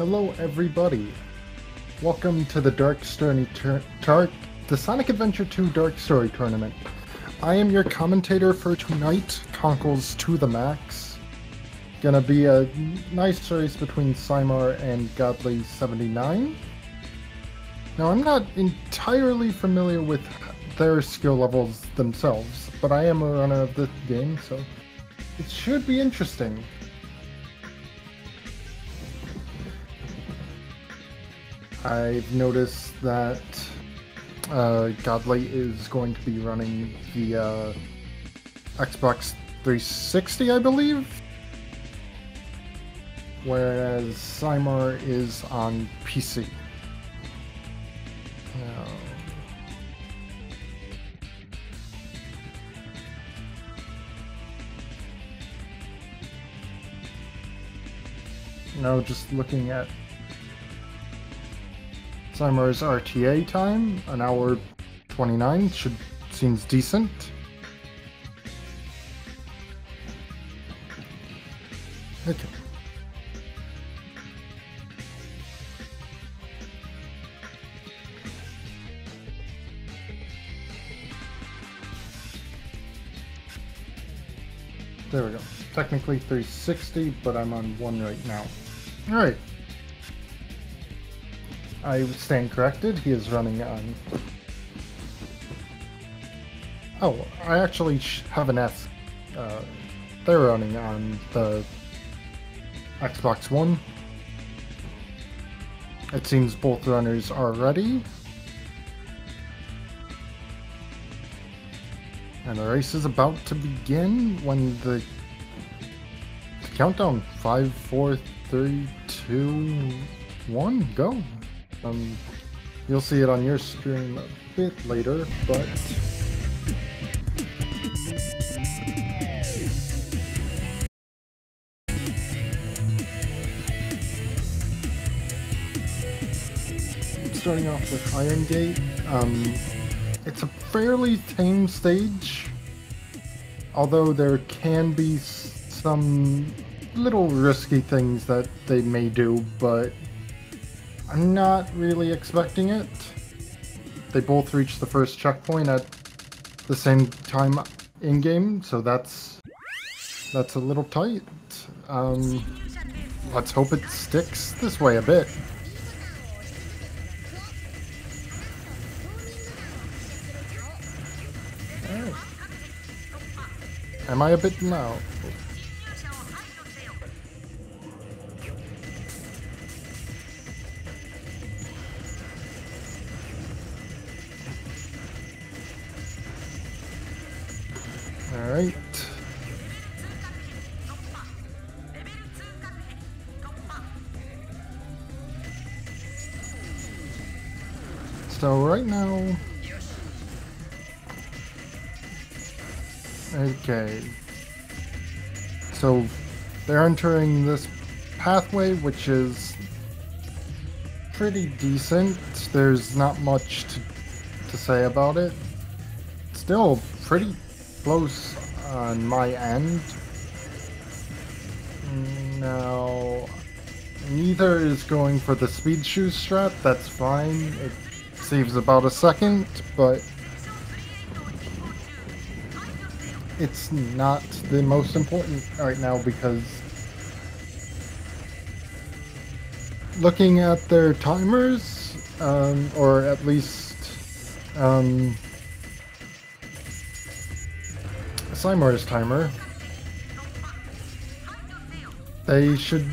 Hello everybody. Welcome to the the Sonic Adventure 2 Dark Story Tournament. I am your commentator for tonight, Conkles to the Max. Gonna be a nice race between PsyMar and Godly79. Now I'm not entirely familiar with their skill levels themselves, but I am a runner of the game, so it should be interesting. I've noticed that Godly is going to be running the Xbox 360, I believe, whereas PsyMar is on PC. Now just looking at PsyMar's RTA time, an hour 29, seems decent. Okay. There we go. Technically 360, but I'm on 1 right now. Alright. I stand corrected, he is running on... Oh, I actually have an S. They're running on the Xbox One. It seems both runners are ready. And the race is about to begin when the countdown 5, 4, 3, 2, 1, go. You'll see it on your stream a bit later, but starting off with Iron Gate. It's a fairly tame stage, although there can be some little risky things that they may do, but I'm not really expecting it. They both reach the first checkpoint at the same time in-game, so that's a little tight. Let's hope it sticks this way a bit. Alright. Am I a bit now? Alright. So right now... Okay. So they're entering this pathway, which is pretty decent. There's not much to say about it. Still pretty close on my end. Now, neither is going for the speed shoes strat. That's fine. It saves about a second, but it's not the most important right now because looking at their timers, or at least PsyMar's timer, they should...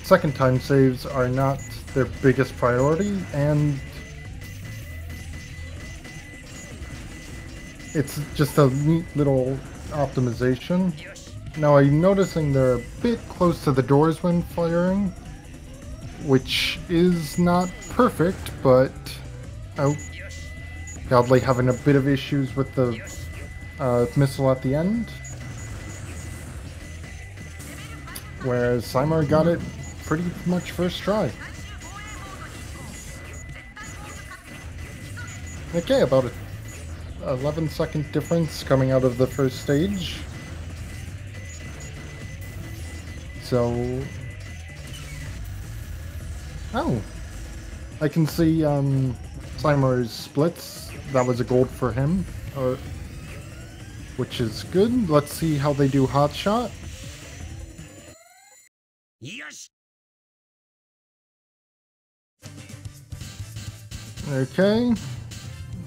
second time saves are not their biggest priority, and it's just a neat little optimization. Now I'm noticing they're a bit close to the doors when firing, which is not perfect, but oh, Godly having a bit of issues with the missile at the end, whereas PsyMar got it pretty much first try. Okay, about a 11-second difference coming out of the first stage. So Oh, I can see PsyMar's splits. That was a gold for him, which is good. Let's see how they do hot shot. Yes. Okay.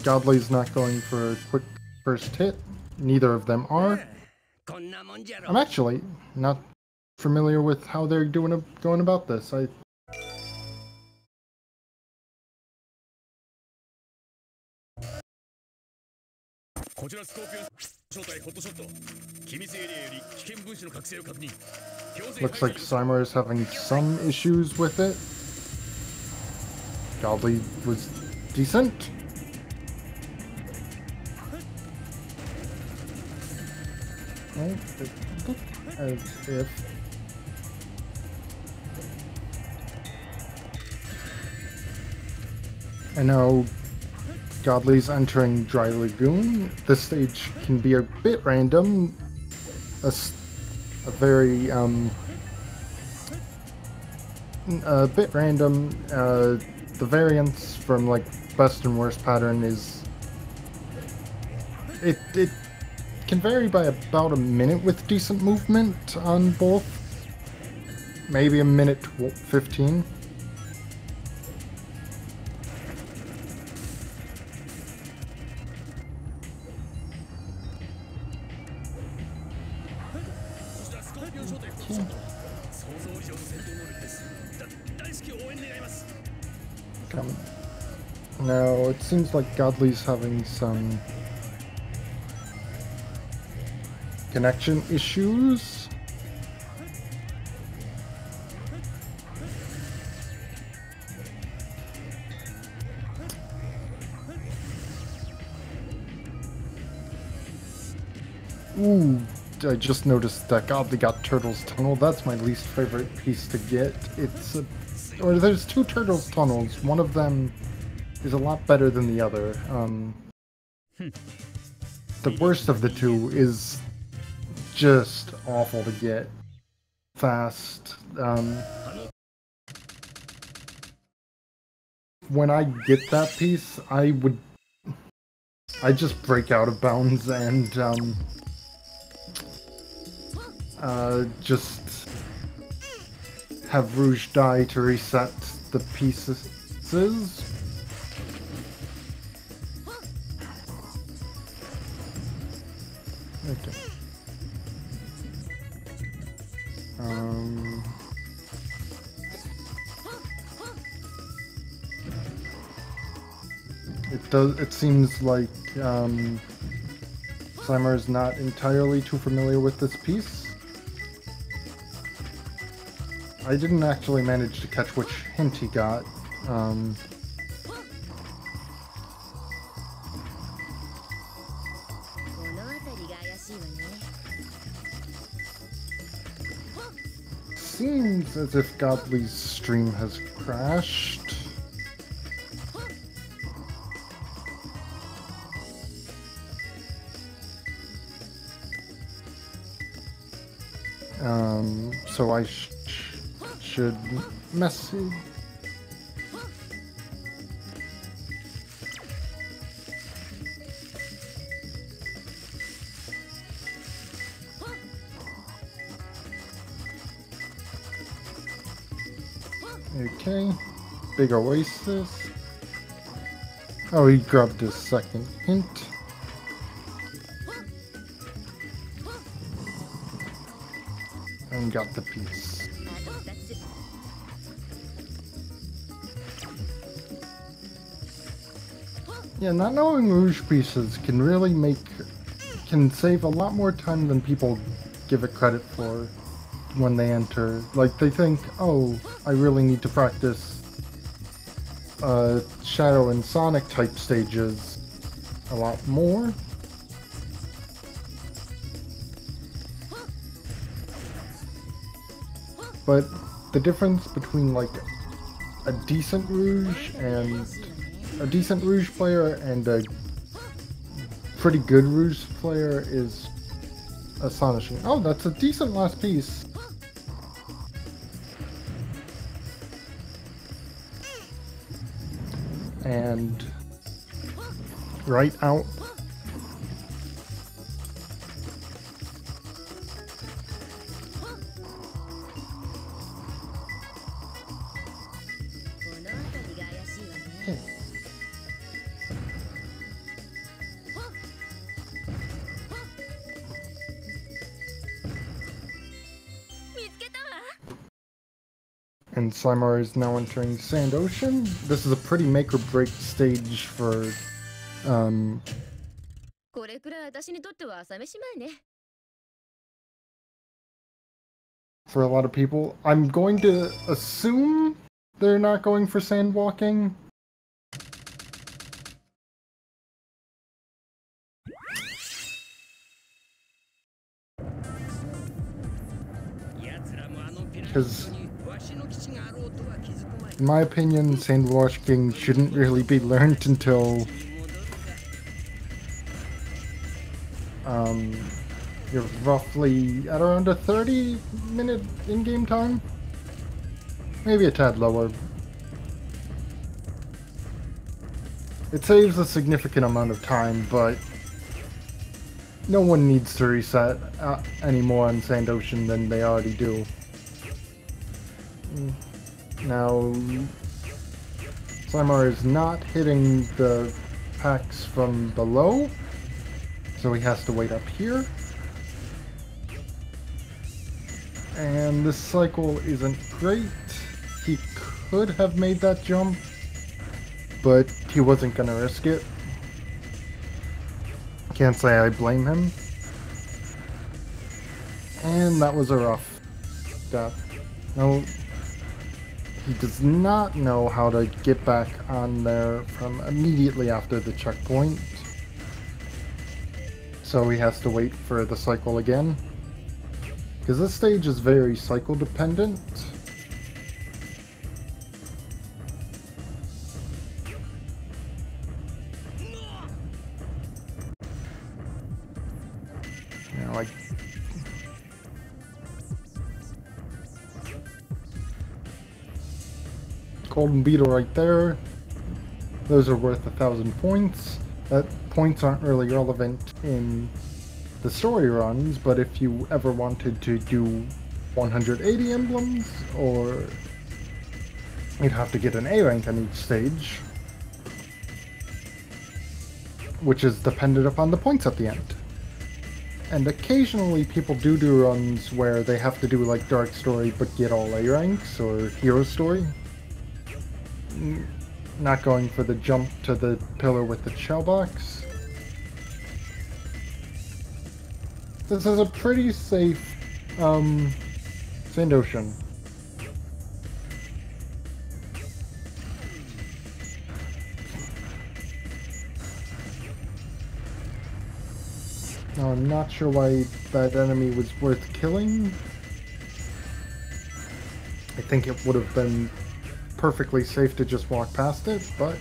Godly's not going for a quick first hit. Neither of them are. I'm actually not familiar with how they're going about this. Looks like PsyMar is having some issues with it. Godly was decent. Oh, it looked as if... I know Godly's entering Dry Lagoon. This stage can be a bit random. A very, a bit random. The variance from, like, best and worst pattern is... It can vary by about a minute with decent movement on both. Maybe a minute 15. No, it seems like Godly's having some connection issues. Ooh, I just noticed that Godly got Turtle's Tunnel. That's my least favorite piece to get. Or there's two Turtle's Tunnels. One of them is a lot better than the other. The worst of the two is just awful to get fast. When I get that piece, I just break out of bounds and just have Rouge die to reset the pieces. Okay. It seems like PsyMar is not entirely too familiar with this piece. I didn't actually manage to catch which hint he got. Seems as if Godly's stream has crashed. So I should message. Okay, big oasis. Oh, he grabbed his second hint. And got the piece. Yeah, not knowing Rouge pieces can really can save a lot more time than people give it credit for when they enter. Like, they think, oh, I really need to practice Shadow and Sonic type stages a lot more. But the difference between, like, a decent Rouge player and a pretty good Rouge player is astonishing. Oh, that's a decent last piece. and right out. And PsyMar is now entering Sand Ocean. This is a pretty make or break stage for a lot of people. I'm going to assume they're not going for sand walking. Because, in my opinion, sand walking shouldn't really be learned until you're roughly at around a 30-minute in-game time. Maybe a tad lower. It saves a significant amount of time, but no one needs to reset any more on Sand Ocean than they already do. Now, PsyMar is not hitting the packs from below, so he has to wait up here. And this cycle isn't great. He could have made that jump, but he wasn't gonna risk it. Can't say I blame him. And that was a rough death. No, he does not know how to get back on there from immediately after the checkpoint. So he has to wait for the cycle again. Because this stage is very cycle dependent. You know, like golden beetle right there. Those are worth 1,000 points. Points aren't really relevant in the story runs, but if you ever wanted to do 180 emblems, or you'd have to get an A rank on each stage, which is dependent upon the points at the end. And occasionally people do runs where they have to do like Dark Story but get all A ranks, or Hero Story. Not going for the jump to the pillar with the shell box. This is a pretty safe Sand Ocean. Now, I'm not sure why that enemy was worth killing. I think it would have been perfectly safe to just walk past it, but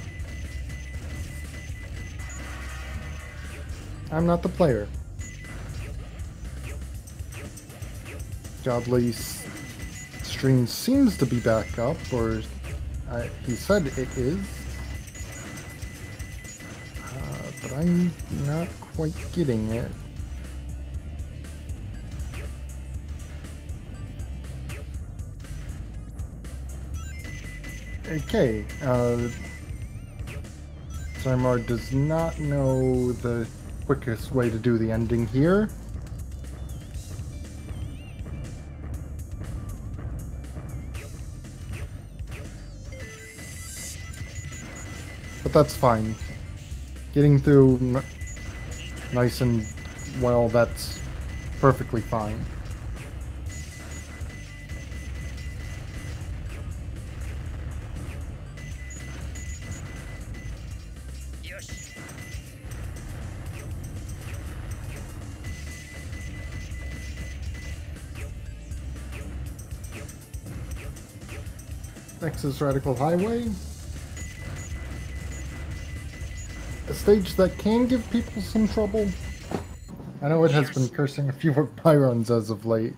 I'm not the player. Godly's stream seems to be back up, or he said it is, but I'm not quite getting it. Okay, PsyMar does not know the quickest way to do the ending here. But that's fine. Getting through nice and well, that's perfectly fine. Next is Radical Highway. A stage that can give people some trouble. I know it has been cursing a few of my runs as of late.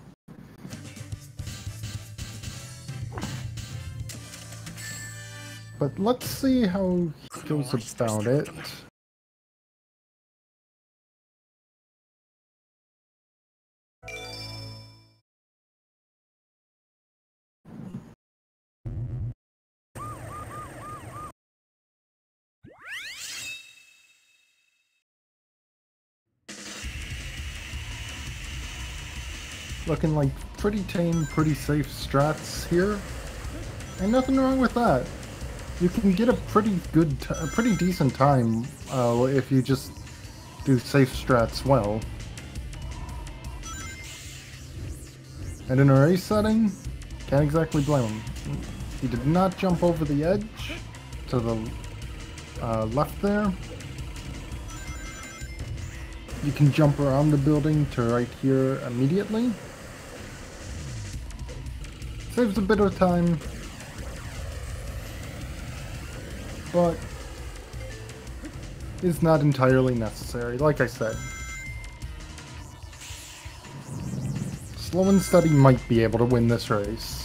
But let's see how he goes about it. Looking like pretty tame, pretty safe strats here. And nothing wrong with that. You can get a pretty good, a pretty decent time if you just do safe strats well. And in a race setting, can't exactly blame him. He did not jump over the edge to the left there. You can jump around the building to right here immediately. Saves a bit of time, but is not entirely necessary, like I said. Slow and Steady might be able to win this race.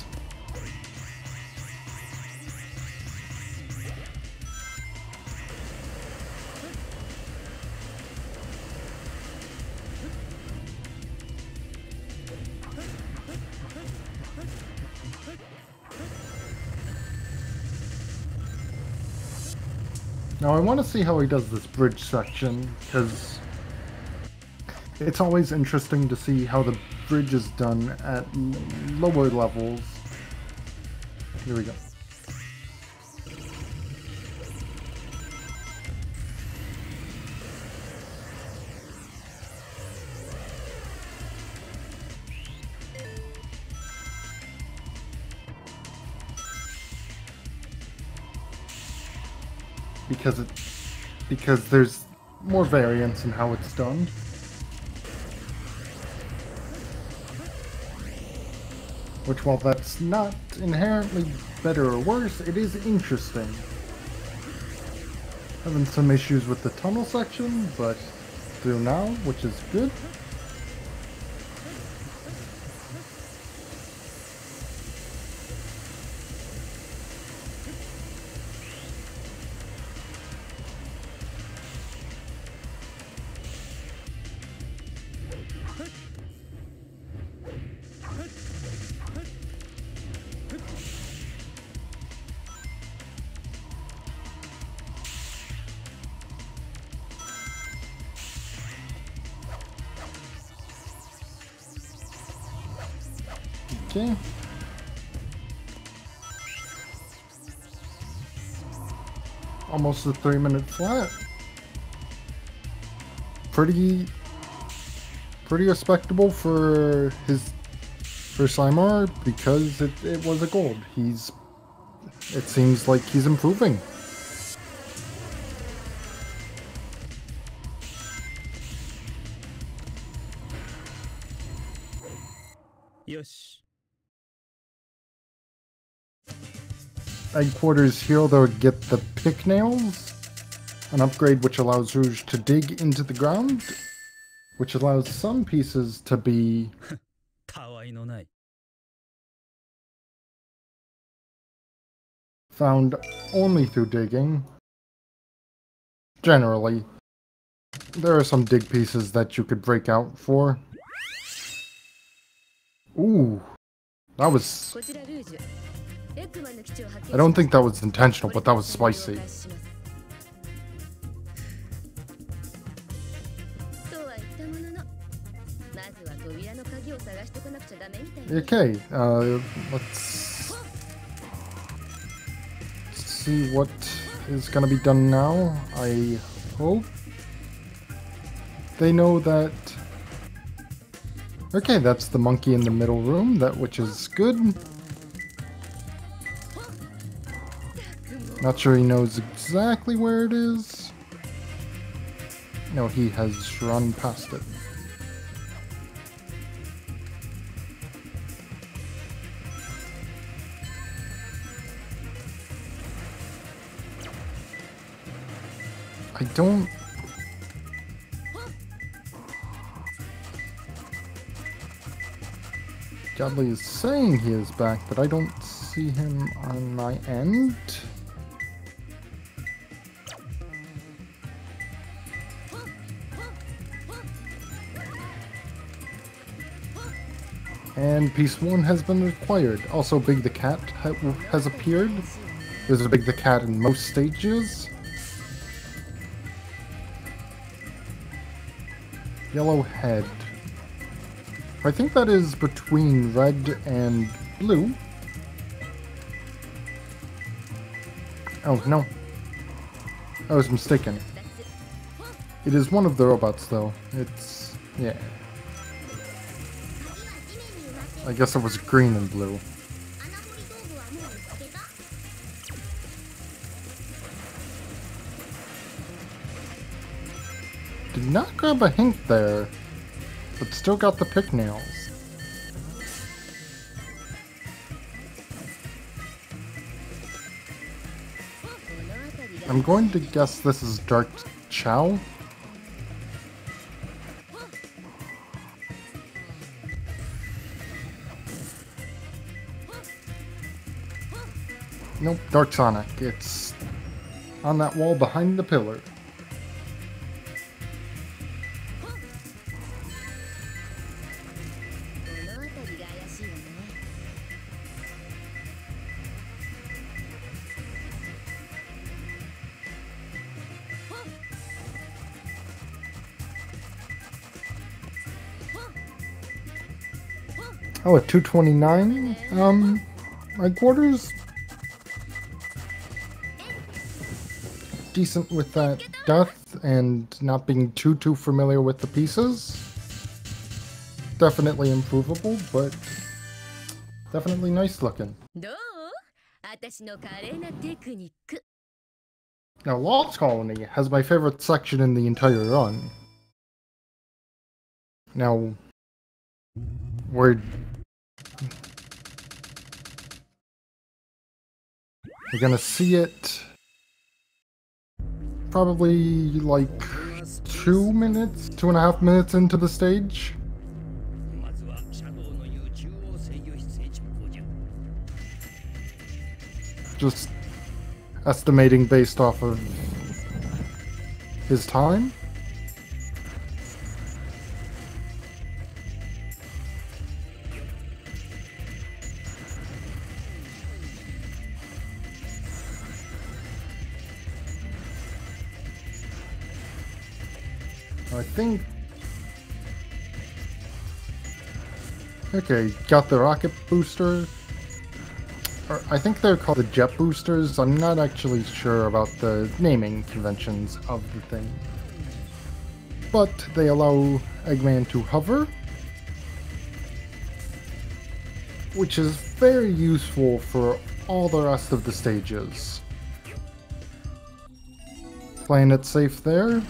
Now I want to see how he does this bridge section, because it's always interesting to see how the bridge is done at lower levels. Here we go. Because there's more variance in how it's done. Which, while that's not inherently better or worse, it is interesting. Having some issues with the tunnel section, but through now, which is good. Okay. Almost a 3-minute flat. Pretty respectable for PsyMar, because it was a gold. It seems like he's improving. Yosh. Headquarters hero that would get the pick nails, an upgrade which allows Rouge to dig into the ground, which allows some pieces to be found only through digging. Generally, there are some dig pieces that you could break out for. Ooh, that was... I don't think that was intentional, but that was spicy. Okay, let's see what is gonna be done now. I hope they know that... Okay, that's the monkey in the middle room, which is good. Not sure he knows exactly where it is. No, he has run past it. I don't... Godly is saying he is back, but I don't see him on my end. And piece 1 has been acquired. Also, Big the Cat has appeared. There's a Big the Cat in most stages. Yellow head. I think that is between red and blue. Oh, no. I was mistaken. It is one of the robots, though. It's... yeah. I guess it was green and blue. Did not grab a hint there, but still got the pick nails. I'm going to guess this is Dark Chow. Nope, Dark Sonic. It's on that wall behind the pillar. Oh, at 229? My quarters decent with that death and not being too familiar with the pieces. Definitely improvable, but definitely nice looking. Now, Lost Colony has my favorite section in the entire run. Now, we're gonna see it probably like 2 minutes, 2.5 minutes into the stage. Just estimating based off of his time. I think... okay, got the rocket booster. Or I think they're called the jet boosters. I'm not actually sure about the naming conventions of the thing. But they allow Eggman to hover, which is very useful for all the rest of the stages. Playing it safe there.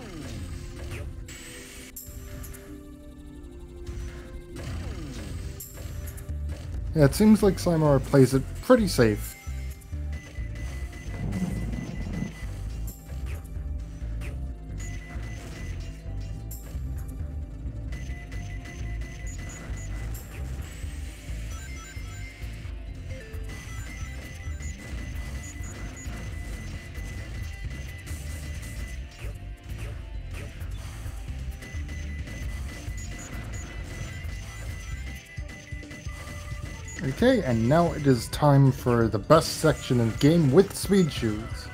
Yeah, it seems like PsyMar plays it pretty safe. Okay, and now it is time for the best section in the game with speed shoes.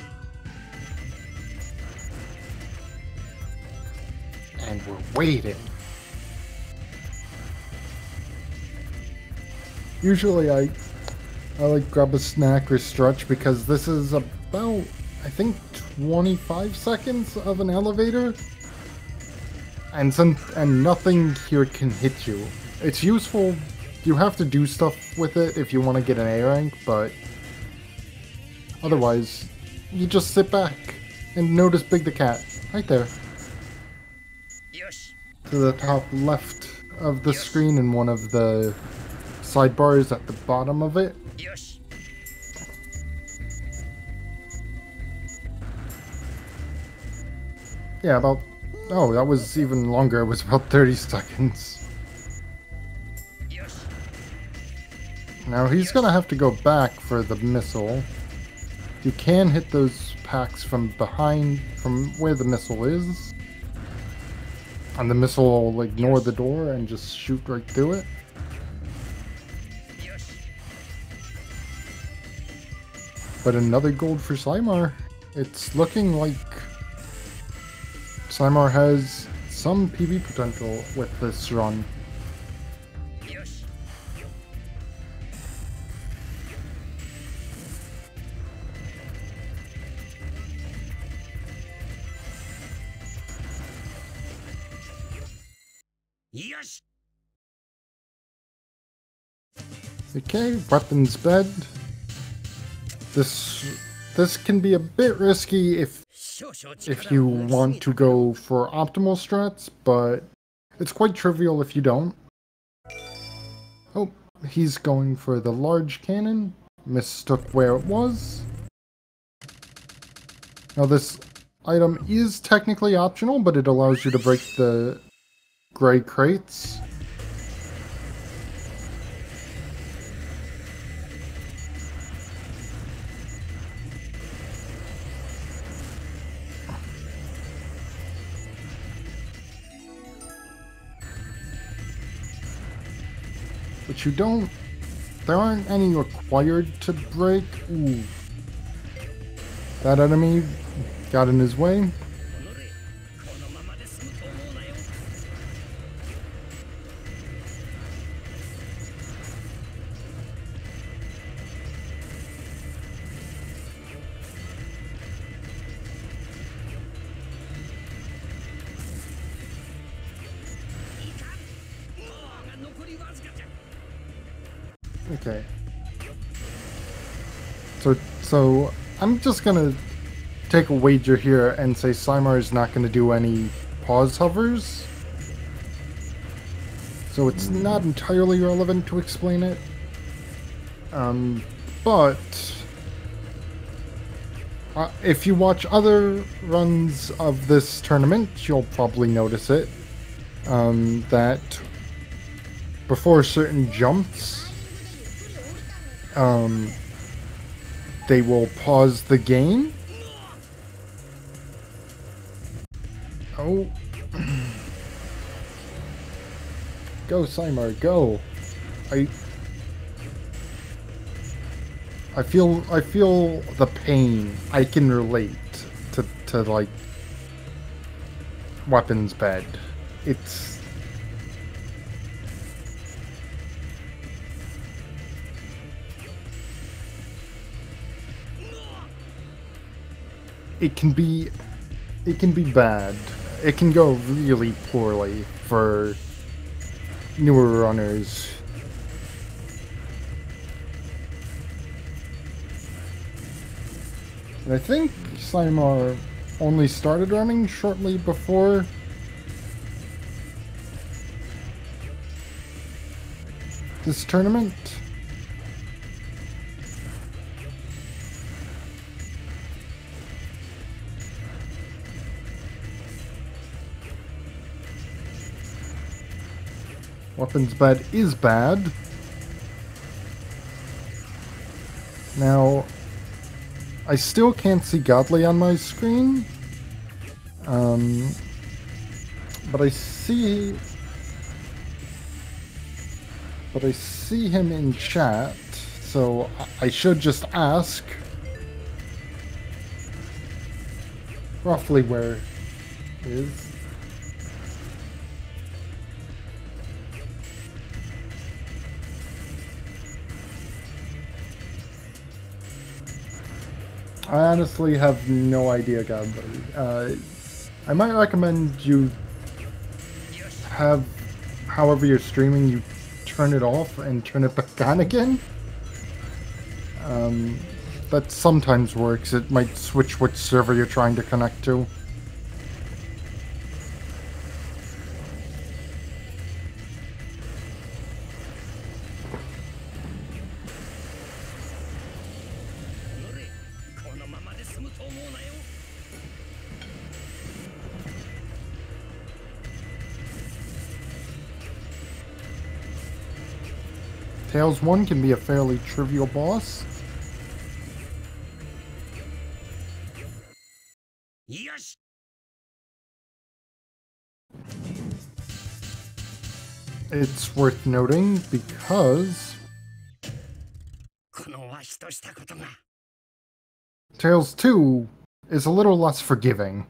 And we're waiting. Usually I like grab a snack or stretch because this is about, I think, 25 seconds of an elevator. And nothing here can hit you. It's useful. You have to do stuff with it if you want to get an A rank, but otherwise, you just sit back and notice Big the Cat right there. To the top left of the screen in one of the sidebars at the bottom of it. Yeah, about... oh, that was even longer. It was about 30 seconds. Now he's gonna have to go back for the missile. You can hit those packs from behind, from where the missile is. And the missile will ignore the door and just shoot right through it. But another gold for PsyMar. It's looking like PsyMar has some PB potential with this run. Yes. Okay, weapons bed. This can be a bit risky if you want to go for optimal strats, but it's quite trivial if you don't. Oh, he's going for the large cannon. Mistook where it was. Now this item is technically optional, but it allows you to break the gray crates. But you don't... There aren't any required to break. Ooh. That enemy got in his way. Okay. So I'm just gonna take a wager here and say PsyMar is not gonna do any pause hovers. So it's not entirely relevant to explain it. But if you watch other runs of this tournament, you'll probably notice it. That before certain jumps, they will pause the game. Oh. Go, PsyMar, go. I feel the pain. I can relate to like weapons bed. It can be bad. It can go really poorly for newer runners. And I think PsyMar only started running shortly before this tournament. Weapons bed is bad. Now, I still can't see Godly on my screen. But I see him in chat, so I should just ask roughly where he is. I honestly have no idea, Godly. I might recommend you have, however you're streaming, you turn it off and turn it back on again. That sometimes works. It might switch which server you're trying to connect to. Tails 1 can be a fairly trivial boss. Yes. It's worth noting because Tails 2 is a little less forgiving.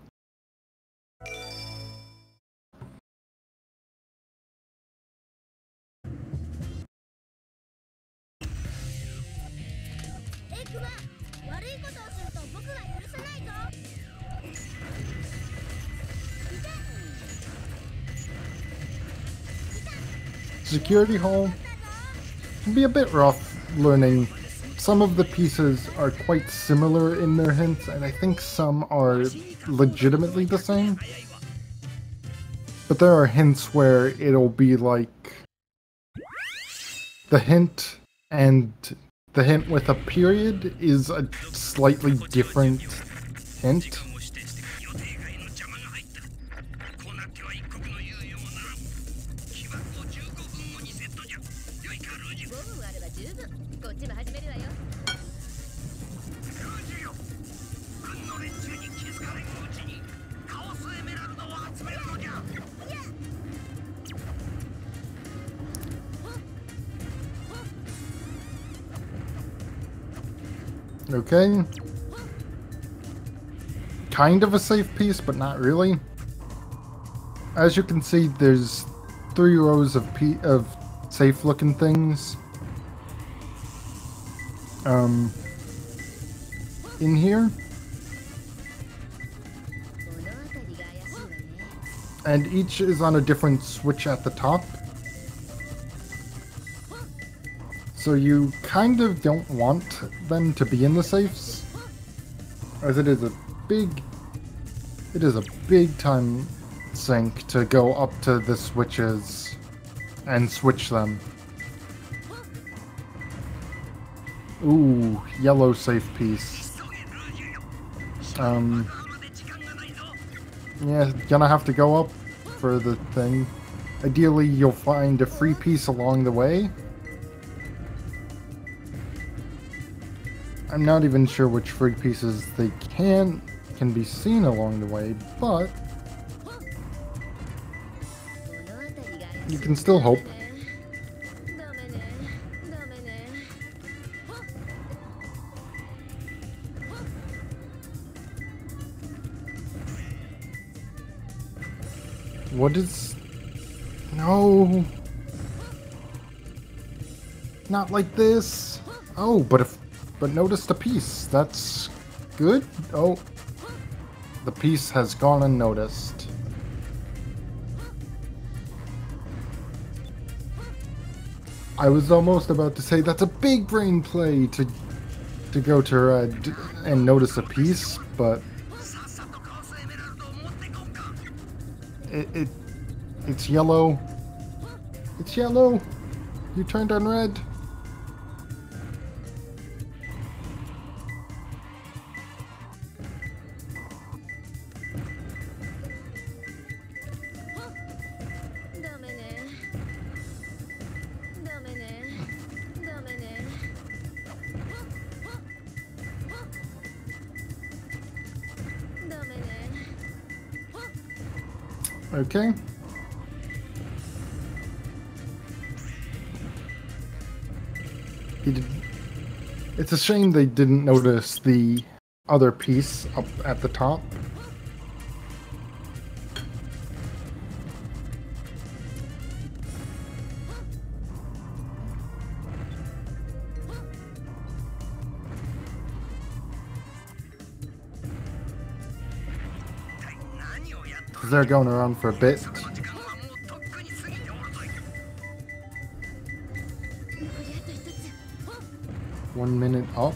Security Hall can be a bit rough learning. Some of the pieces are quite similar in their hints, and I think some are legitimately the same. But there are hints where it'll be like the hint and the hint with a period is a slightly different hint. Okay. Kind of a safe piece, but not really. As you can see, there's 3 rows of safe-looking things. In here. And each is on a different switch at the top. So you kind of don't want them to be in the safes, as it is a big time sink to go up to the switches and switch them. Ooh, yellow safe piece. Yeah, gonna have to go up for the thing. Ideally, you'll find a free piece along the way. I'm not even sure which free pieces they can be seen along the way, but you can still hope. What is... No! Not like this! Oh, but notice the piece. That's good. Oh, the piece has gone unnoticed. I was almost about to say that's a big brain play to go to red and notice a piece, but it's yellow. It's yellow. You turned on red. Okay. It's a shame they didn't notice the other piece up at the top. They're going around for a bit. 1 minute up.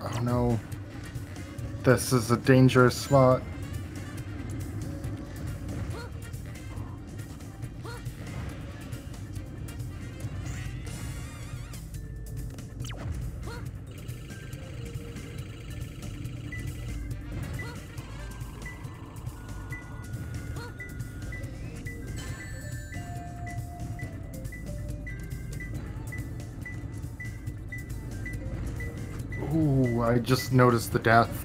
Oh no. This is a dangerous spot. Ooh, I just noticed the death.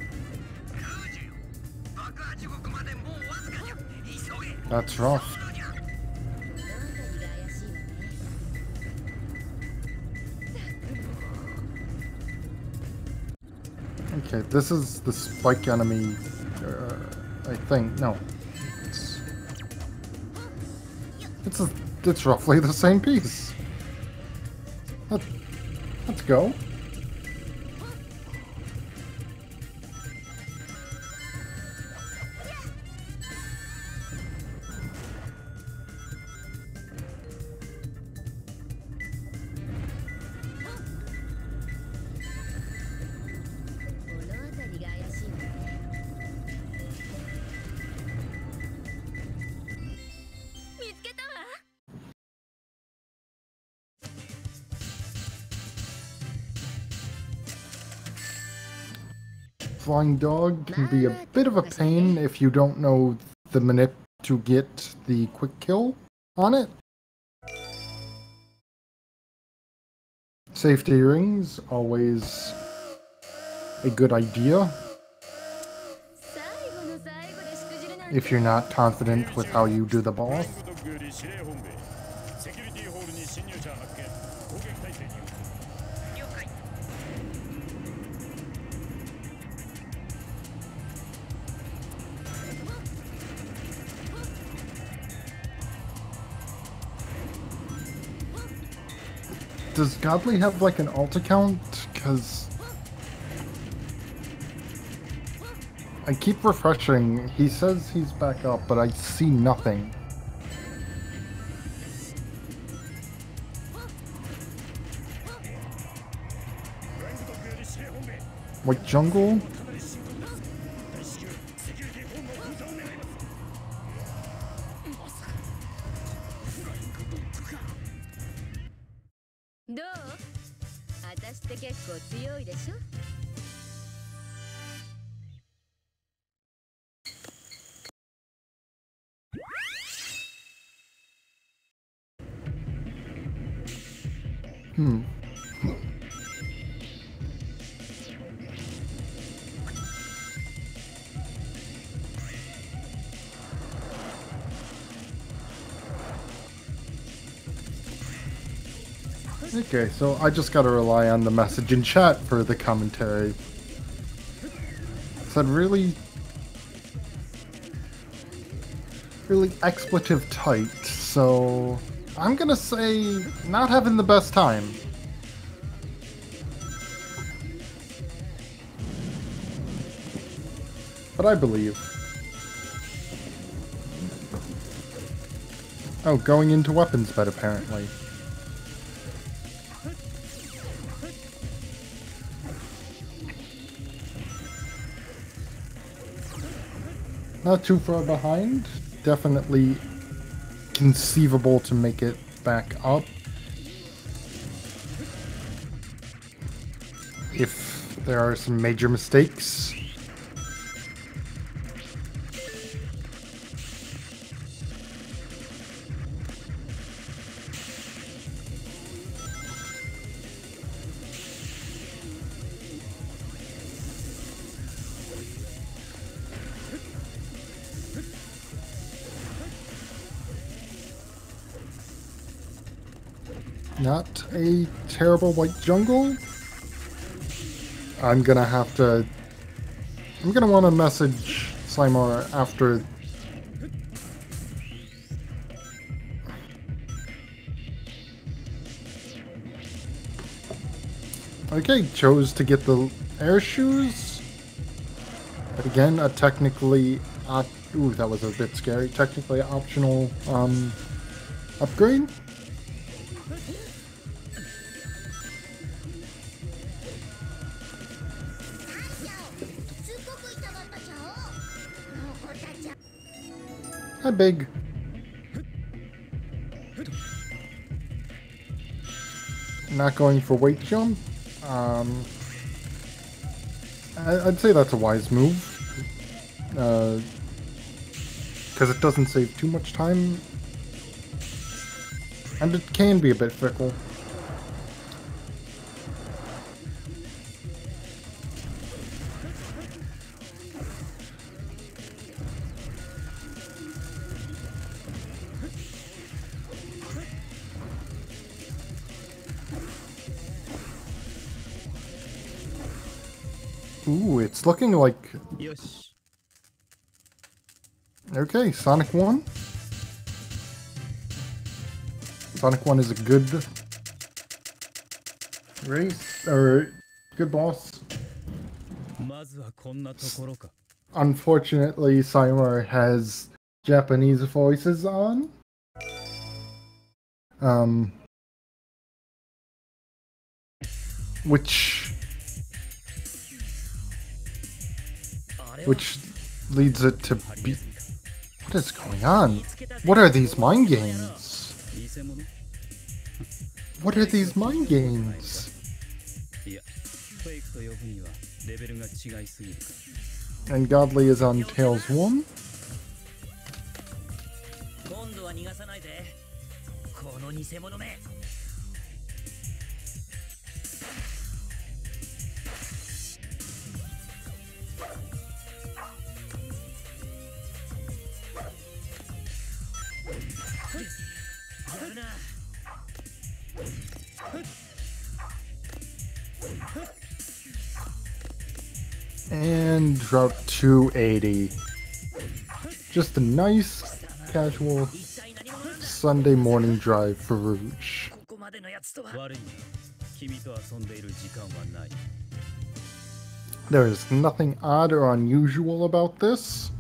That's rough. Okay, this is the spike enemy, I think. No. It's roughly the same piece. Let's go. Flying dog can be a bit of a pain if you don't know the manip to get the quick kill on it. Safety rings, always a good idea if you're not confident with how you do the boss. Does Godly have like an alt account? Because I keep refreshing. He says he's back up, but I see nothing. White jungle? Okay, so I just gotta rely on the message in chat for the commentary. Said really expletive tight, so I'm gonna say not having the best time. But I believe. Oh, going into weapons bed apparently. Not too far behind. Definitely conceivable to make it back up. If there are some major mistakes. Not a terrible white jungle. I'm gonna want to message PsyMar after. Okay, chose to get the air shoes. But again, a technically, ooh, that was a bit scary. Technically optional upgrade. Hi, Big. Not going for weight jump. I'd say that's a wise move. Because it doesn't save too much time. And it can be a bit fickle. Ooh, it's looking like... Okay, Sonic 1. Sonic 1 is a good race, or good boss. Unfortunately, PsyMar has Japanese voices on. Which leads it to be... What is going on? What are these mind games? What are these mind games? And Godly is on Tails 1. And Route 280. Just a nice, casual Sunday morning drive for Rouge. There is nothing odd or unusual about this.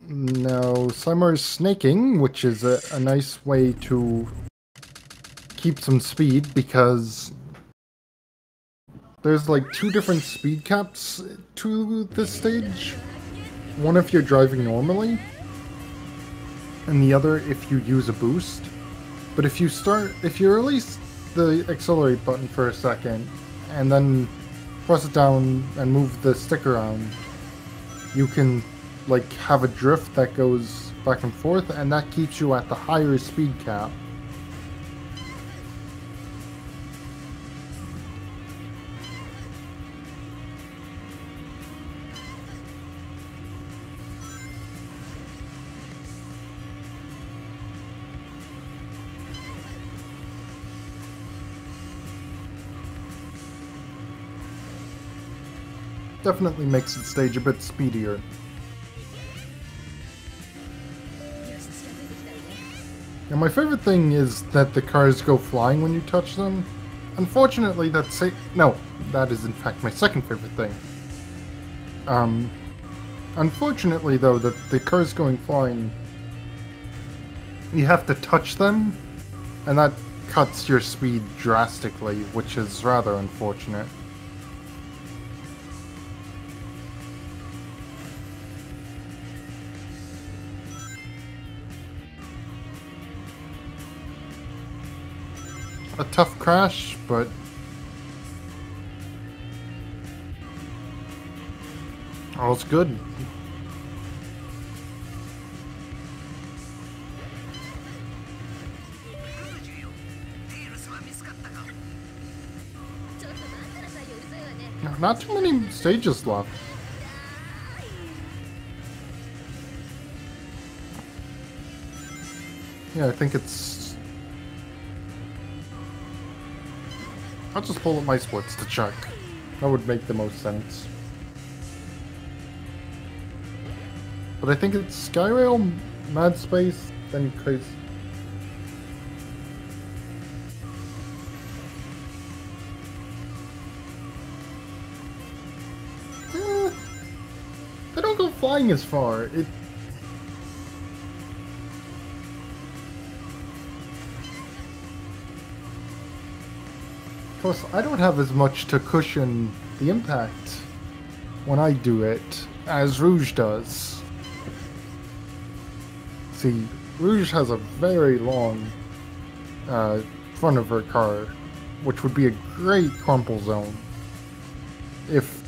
No, PsyMar is snaking, which is a nice way to keep some speed, because there's like 2 different speed caps to this stage. One if you're driving normally, and the other if you use a boost. But if you release the accelerate button for a second, and then press it down and move the stick around, you can like have a drift that goes back and forth, and that keeps you at the higher speed cap. Definitely makes the stage a bit speedier. And my favorite thing is that the cars go flying when you touch them. Unfortunately, that is in fact my second favorite thing. Unfortunately though, that the cars going flying, you have to touch them, and that cuts your speed drastically, which is rather unfortunate. A tough crash, but all's good. Not too many stages left. Yeah, I think it's... I'll just pull up my splits to check. That would make the most sense. But I think it's Skyrail, Mad Space, then Crazy. They don't go flying as far. Plus, I don't have as much to cushion the impact when I do it as Rouge does. See, Rouge has a very long front of her car, which would be a great crumple zone if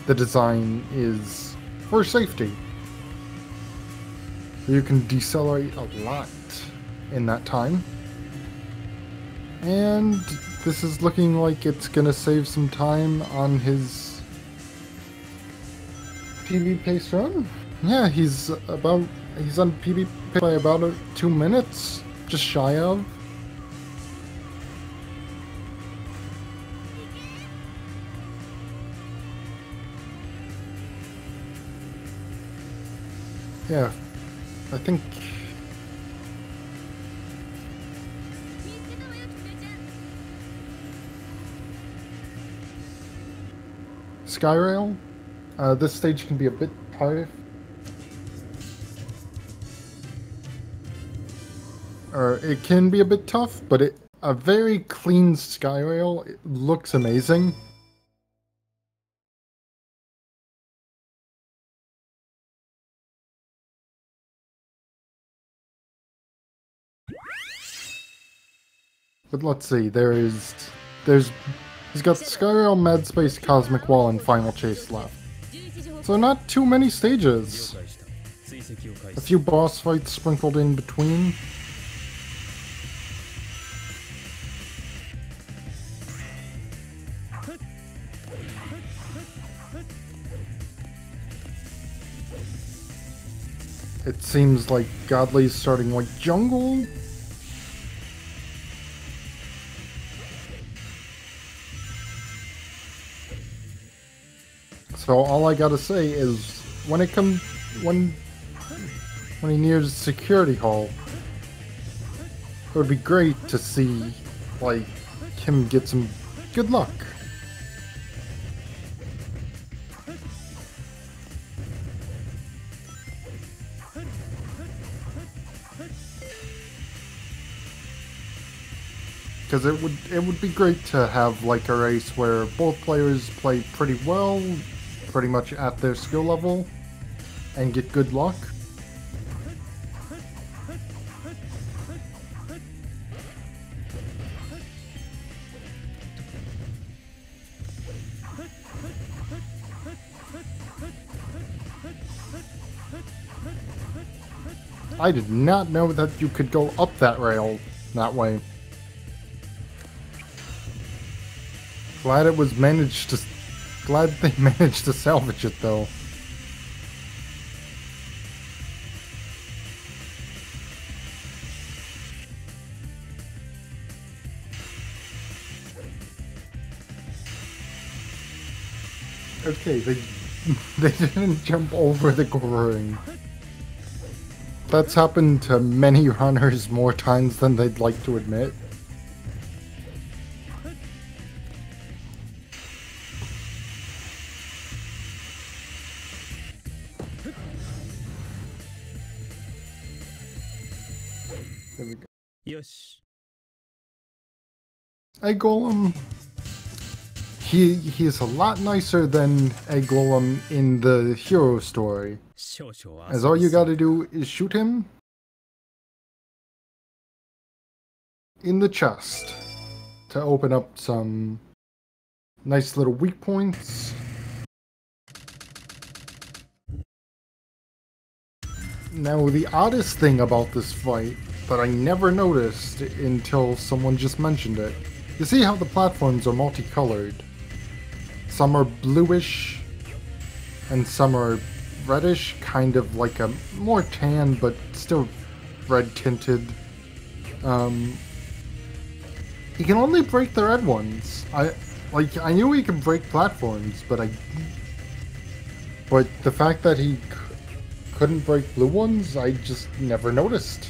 the design is for safety. You can decelerate a lot in that time. And this is looking like it's gonna save some time on his PB pace run. Yeah, he's on PB pace by about 2 minutes, just shy of. Yeah, I think... Skyrail? This stage can be a bit tough. Or it can be a bit tough, but a very clean Skyrail looks amazing. But let's see, he's got Skyrail, Mad Space, Cosmic Wall, and Final Chase left. So not too many stages. A few boss fights sprinkled in between. It seems like Godly's starting like jungle. So all I gotta say is when he nears Security Hall, it would be great to see like him get some good luck. Because it would be great to have like a race where both players play pretty well, pretty much at their skill level, and get good luck. I did not know that you could go up that rail that way. Glad they managed to salvage it though. Okay, they didn't jump over the ring. That's happened to many runners more times than they'd like to admit. There we go. Yosh. Egg Golem. He is a lot nicer than Egg Golem in the hero story. As all you gotta do is shoot him in the chest to open up some nice little weak points. Now the oddest thing about this fight that I never noticed until someone just mentioned it. You see how the platforms are multicolored? Some are bluish and some are reddish, kind of like a more tan but still red tinted. He can only break the red ones. I knew he could break platforms, but the fact that he couldn't break blue ones, I just never noticed.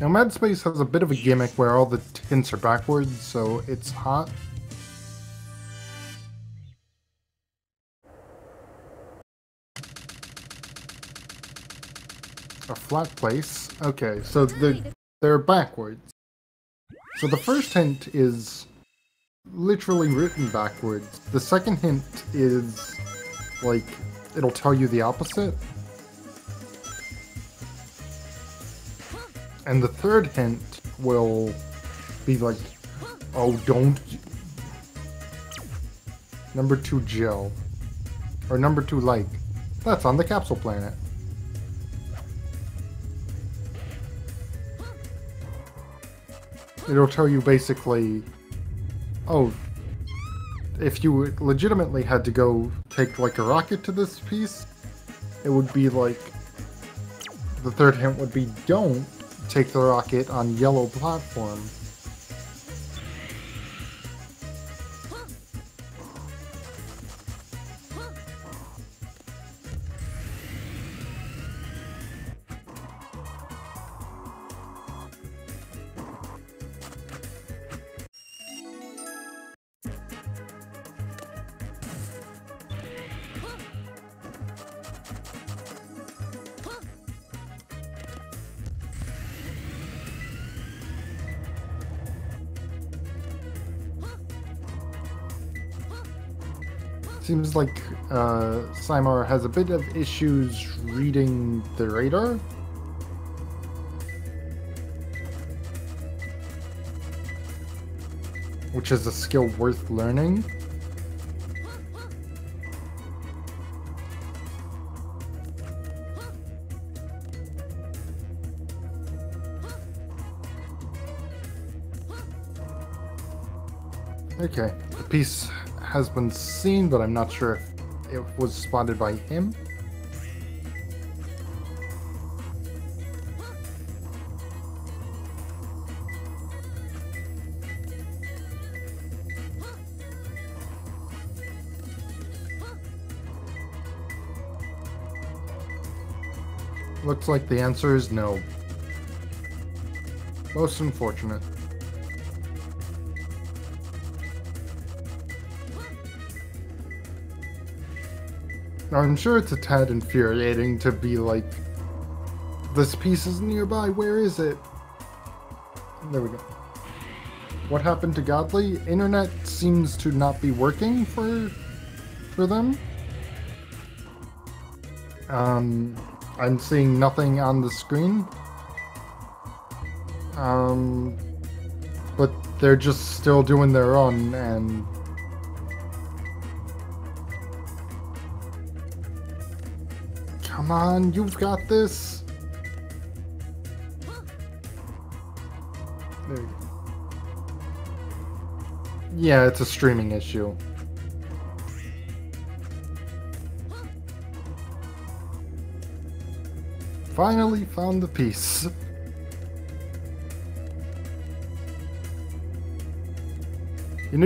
Now, Mad Space has a bit of a gimmick where all the hints are backwards, so it's hot. A flat place. Okay, so they're backwards. So the first hint is literally written backwards. The second hint is, like, it'll tell you the opposite. And the third hint will be like, oh, don't... Number 2 gel. Or number 2 leg. That's on the capsule planet. It'll tell you basically Oh, if you legitimately had to go take like a rocket to this piece, it would be like the third hint would be don't take the rocket on yellow platform. Seems like PsyMar has a bit of issues reading the radar. Which is a skill worth learning. Okay, the piece has been seen, but I'm not sure if it was spotted by him. Looks like the answer is no. Most unfortunate. Now, I'm sure it's a tad infuriating to be like, this piece is nearby, where is it? There we go. What happened to Godly? Internet seems to not be working for them. I'm seeing nothing on the screen. But they're just still doing their own, and come on, you've got this. There you go. Yeah, it's a streaming issue. Finally found the piece. You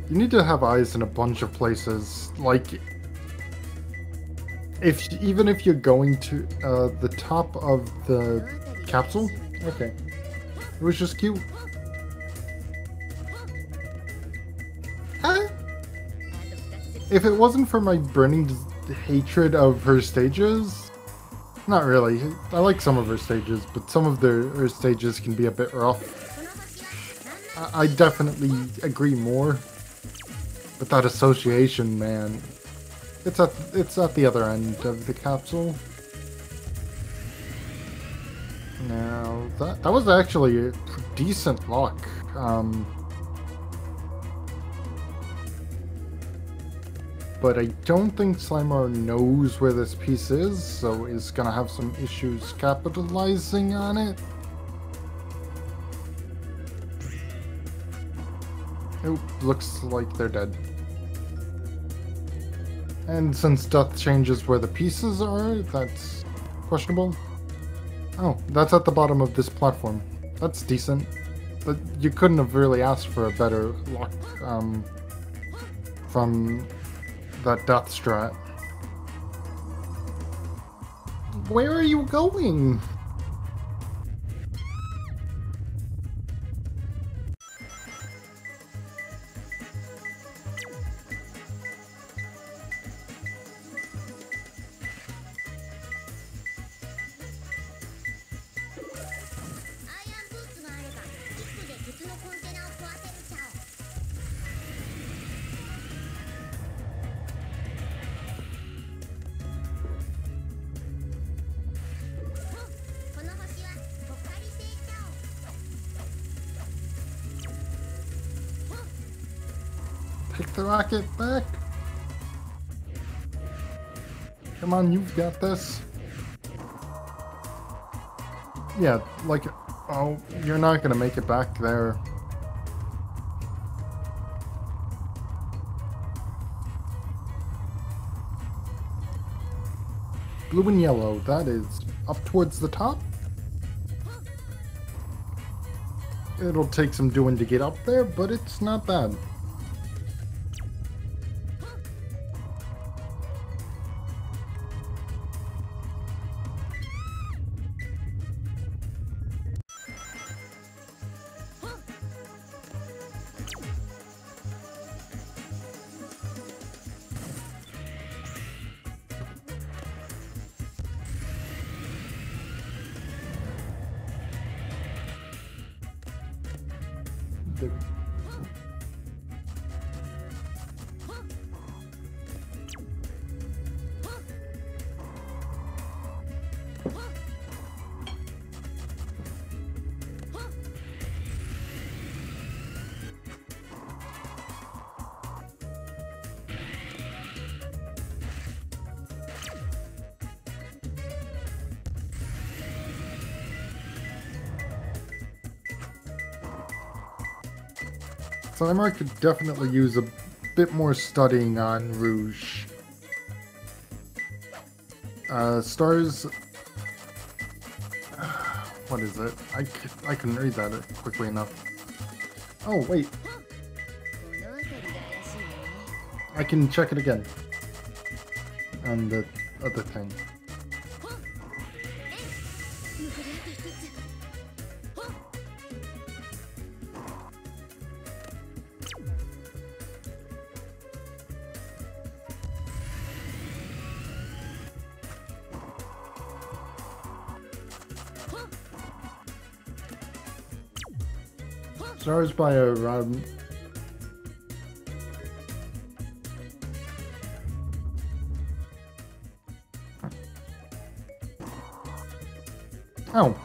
need to have eyes in a bunch of places. Like, even if you're going to the top of the capsule. Okay, it was just cute. Huh? If it wasn't for my burning hatred of her stages. Not really. I like some of her stages, but some of her stages can be a bit rough. I definitely agree more. But that association, man. It's at the other end of the capsule. Now, that was actually a decent luck. But I don't think PsyMar knows where this piece is, so is gonna have some issues capitalizing on it. Oh, looks like they're dead. And since death changes where the pieces are, that's questionable. Oh, that's at the bottom of this platform. That's decent. But you couldn't have really asked for a better luck from that death strat. Where are you going? Take the rocket back. Come on, you've got this. Yeah, like, oh, you're not gonna make it back there. blue and yellow. That is up towards the top. It'll take some doing to get up there, but it's not bad. PsyMar could definitely use a bit more studying on Rouge. Stars... what is it? I couldn't read that quickly enough. Oh, wait. I can check it again. On the other thing. Stars by around... Oh.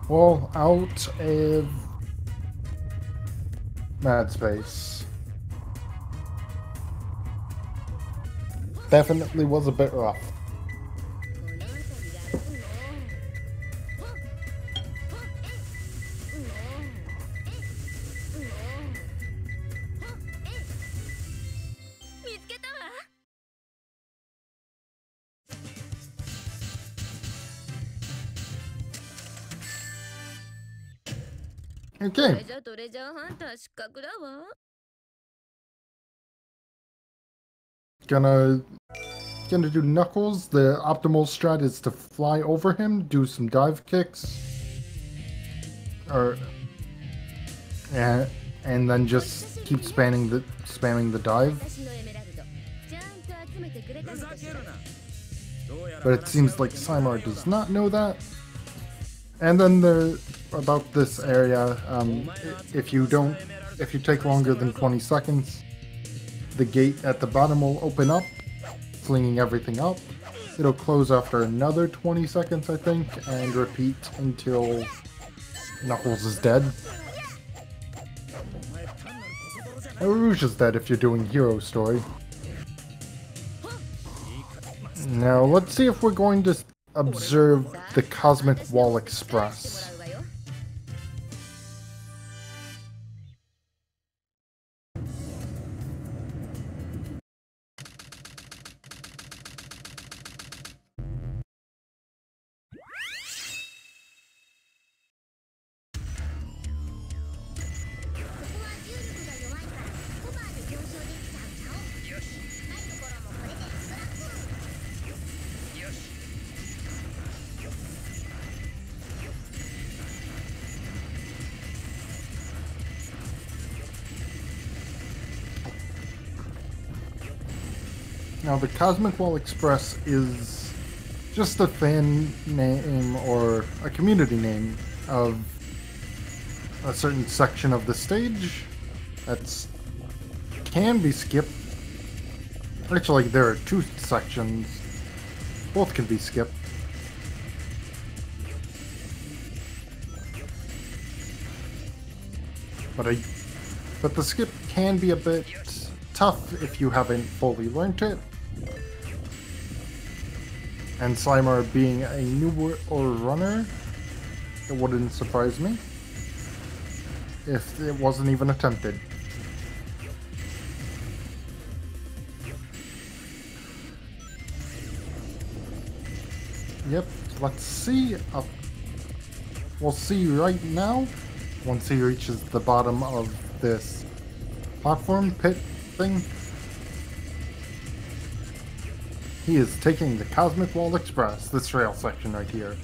Well, out of Mad Space. Definitely was a bit rough. Okay. Gonna do Knuckles. The optimal strat is to fly over him, do some dive kicks, and then just keep spamming the dive. But it seems like PsyMar does not know that. And then about this area, if you take longer than 20 seconds, the gate at the bottom will open up, flinging everything up. It'll close after another 20 seconds, I think, and repeat until Knuckles is dead. Or Rouge is dead if you're doing Hero Story. Now, let's see if we're going to observe the Cosmic Wall Express. Now, the Cosmic Wall Express is just a fan name or a community name of a certain section of the stage that can be skipped. Actually, there are two sections. Both can be skipped. But the skip can be a bit tough if you haven't fully learned it. And PsyMar being a newer runner, it wouldn't surprise me if it wasn't even attempted. Yep, let's see. We'll see right now, once he reaches the bottom of this platform pit thing. He is taking the Cosmic Wall Express, this rail section right here.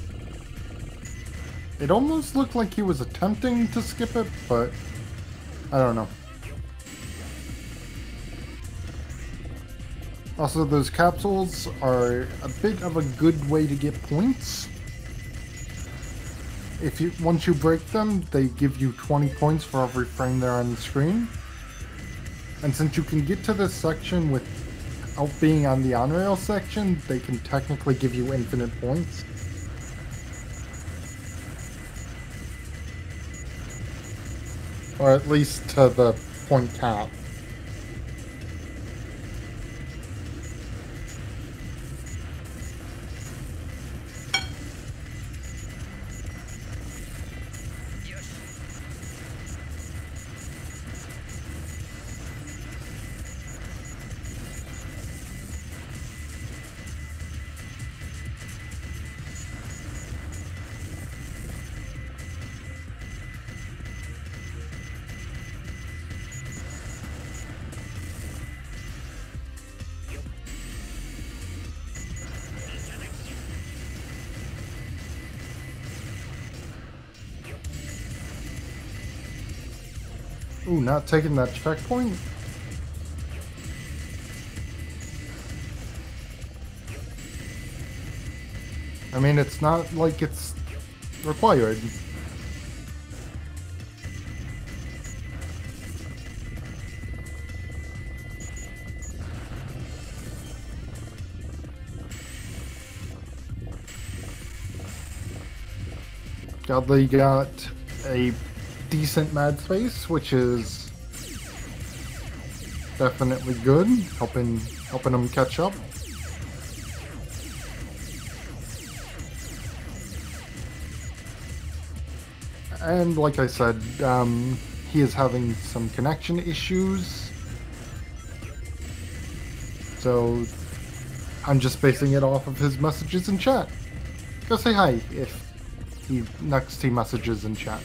It almost looked like he was attempting to skip it, but I don't know. Also, those capsules are a bit of a good way to get points. Once you break them, they give you 20 points for every frame they're on the screen. And since you can get to this section without being on the on-rail section, they can technically give you infinite points. Or at least to the point cap. Ooh, not taking that checkpoint? I mean, it's not like it's required. Godly got a decent mad space, which is definitely good, helping him catch up. And like I said, he is having some connection issues, so I'm just basing it off of his messages in chat. Go say hi if he next he messages in chat.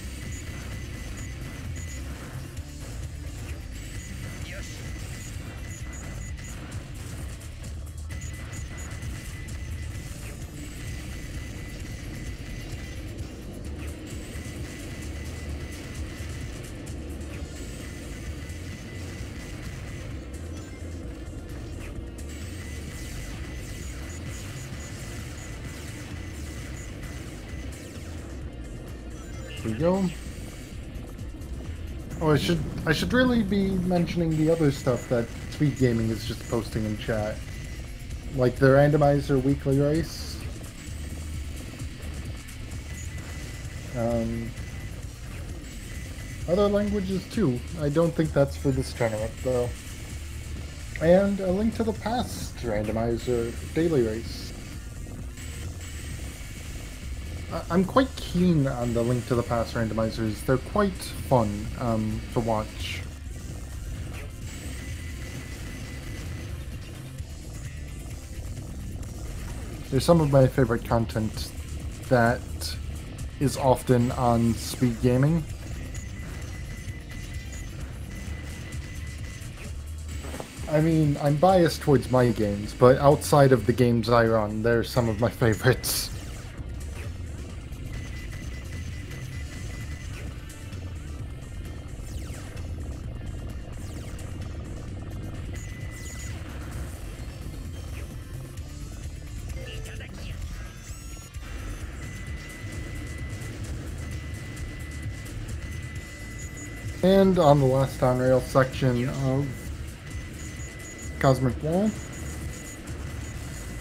There we go. Oh, I should really be mentioning the other stuff that SpeedGaming is just posting in chat, like the randomizer weekly race. Other languages too. I don't think that's for this tournament though. And a link to the past randomizer daily race. I'm quite keen on the link to the past randomizers. They're quite fun to watch. They're some of my favorite content that is often on SpeedGaming. I mean, I'm biased towards my games, but outside of the games I run, they're some of my favorites. And on the last on-rail section of Cosmic Wall,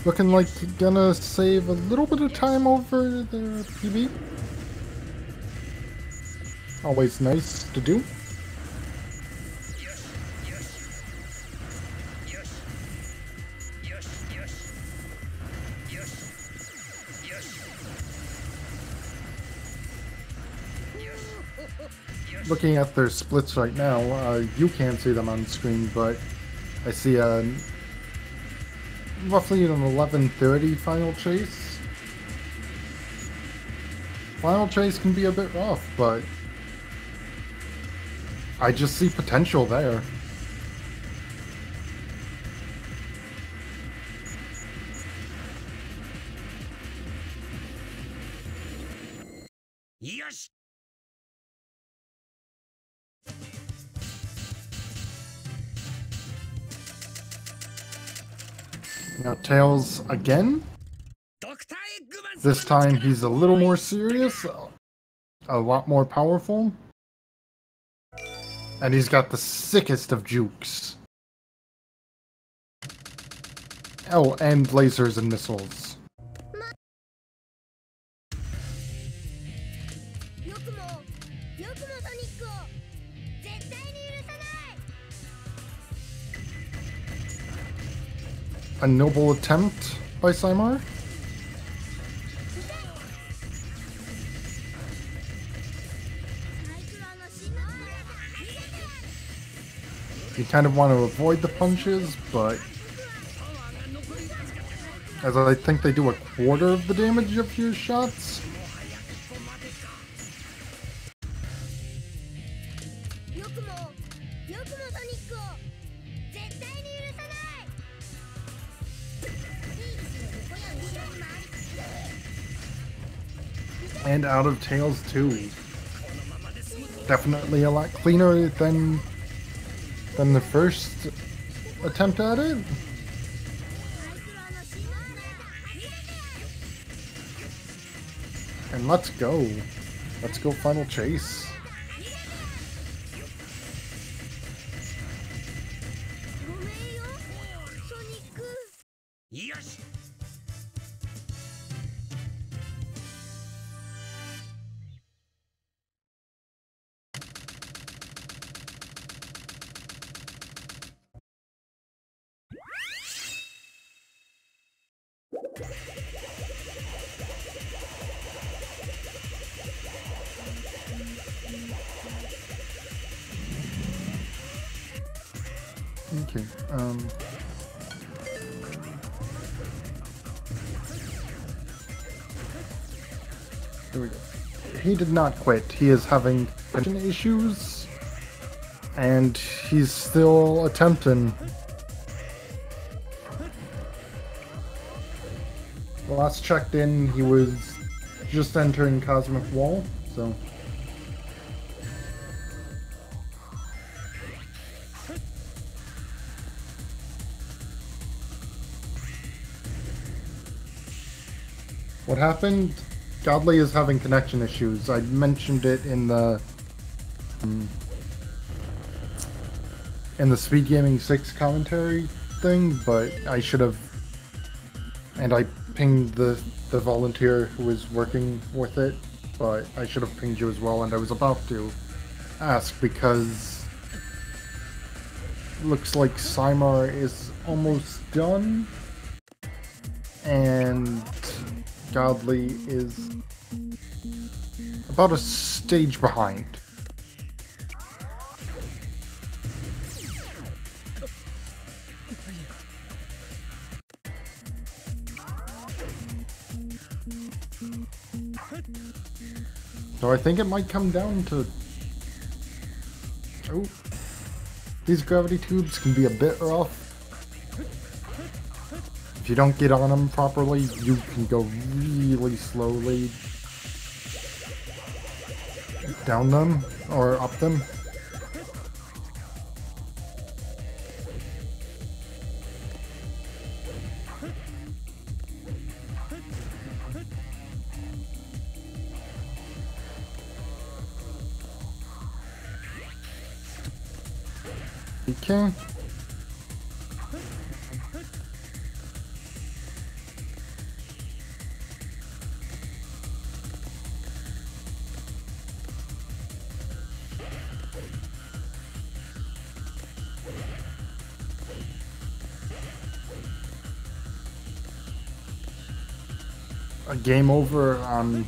looking like you're gonna save a little bit of time over the PB. Always nice to do. looking at their splits right now, you can't see them on screen, but I see roughly an 11:30 final chase. Final chase can be a bit rough, but I just see potential there. Yosh! Now Tails again. Dr. Eggman! This time he's a little more serious, a lot more powerful. And he's got the sickest of jukes. Oh, and lasers and missiles. A noble attempt by PsyMar. You kind of want to avoid the punches, but as I think they do a quarter of the damage of your shots. And out of Tails too. Definitely a lot cleaner than the first attempt at it. And let's go. Let's go final chase. Yosh! Okay, here we go. He did not quit. He is having pension issues, and he's still attempting. Last checked in, he was just entering Cosmic Wall, so... What happened? Godly is having connection issues. I mentioned it in the SpeedGaming 6 commentary thing, but I should have, and I pinged the volunteer who was working with it, but I should have pinged you as well, and I was about to ask because looks like PsyMar is almost done, and Godly is about a stage behind. So I think it might come down to... Oh. These gravity tubes can be a bit rough. If you don't get on them properly, you can go really slowly down them or up them. Okay. A game over on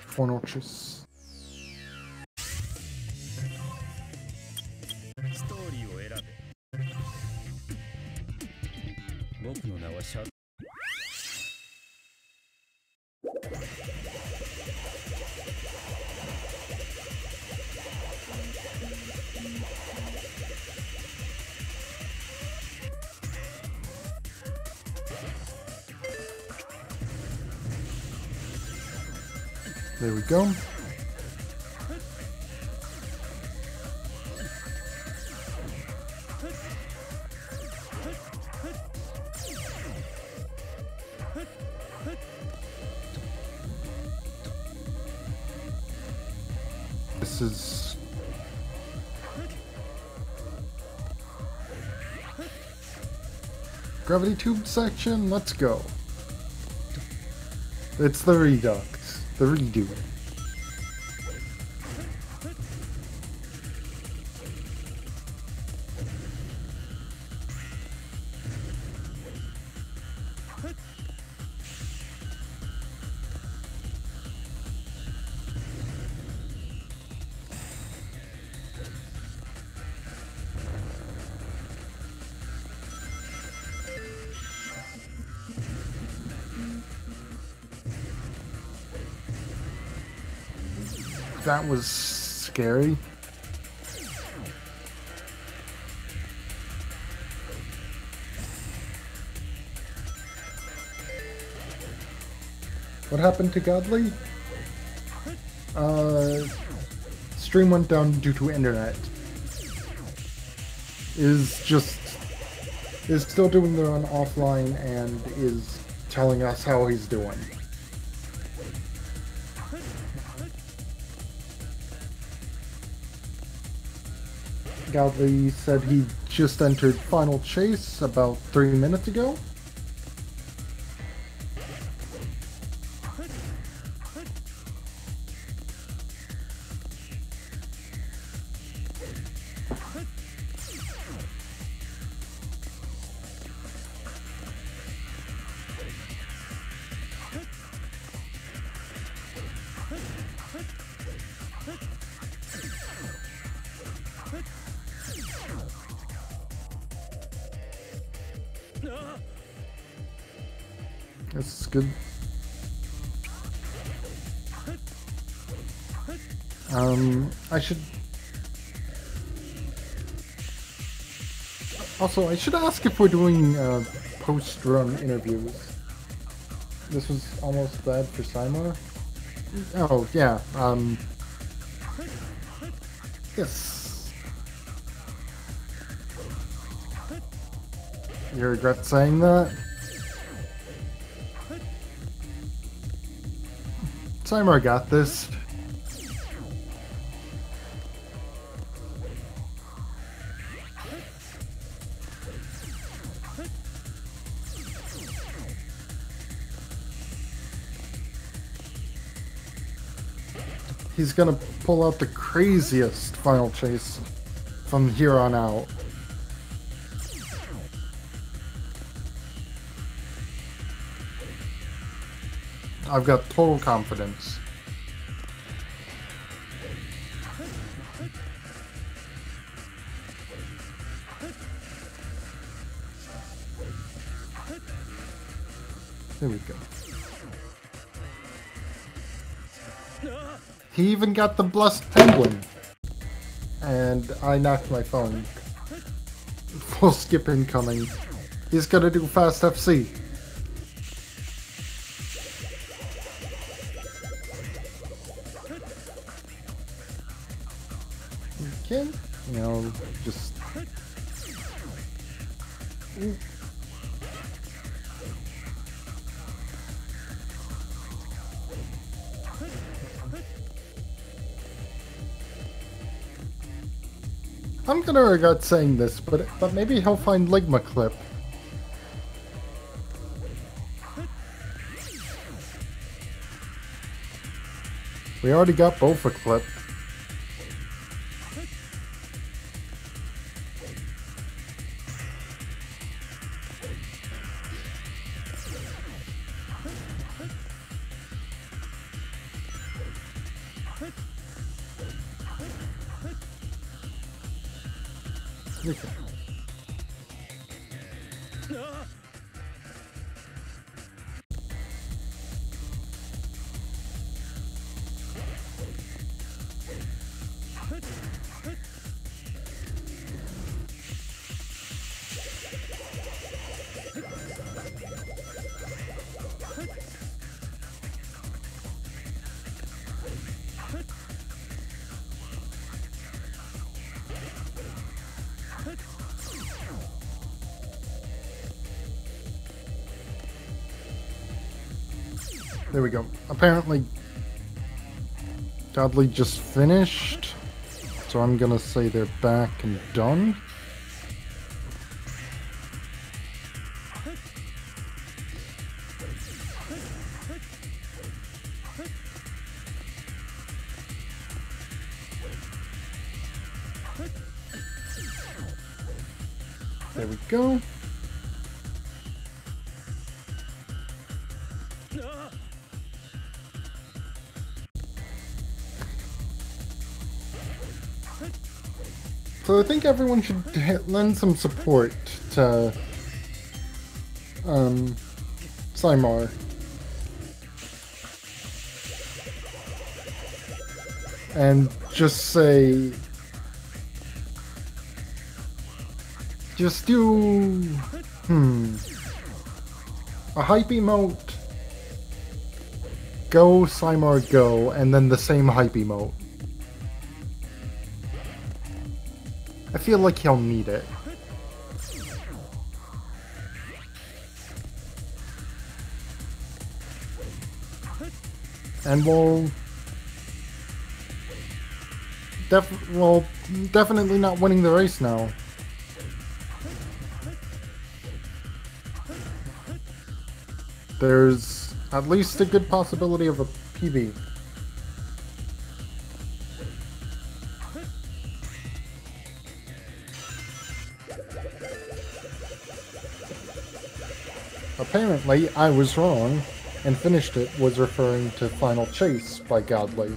Four notches. ストーリーを選べ。僕の名はシャ。There we go. This is gravity tube section. Let's go. It's the redux, the redo. That was scary. What happened to Godly? Stream went down due to internet. Is still doing their own offline and is telling us how he's doing. Godly said he just entered Final Chase about 3 minutes ago. This is good. I should ask if we're doing post-run interviews. This was almost bad for PsyMar. Oh yeah. Yes. You regret saying that? PsyMar got this. He's gonna pull out the craziest Final Chase from here on out. I've got total confidence. There we go. He even got the blessed penguin. And I knocked my phone. Full skip incoming. He's gonna do fast FC. Okay, you know, just... Ooh. I'm gonna regret saying this, but maybe he'll find Ligma Clip. We already got both a clip. Okay. There we go. Apparently, Godly just finished, so I'm gonna say they're back and done. There we go. So I think everyone should lend some support to PsyMar. And just say, just do, a hype emote, go PsyMar go, and then the same hype emote. I feel like he'll need it. And we'll definitely not winning the race now. There's at least a good possibility of a PB. Apparently, I was wrong, and finished it was referring to Final Chase by Godly.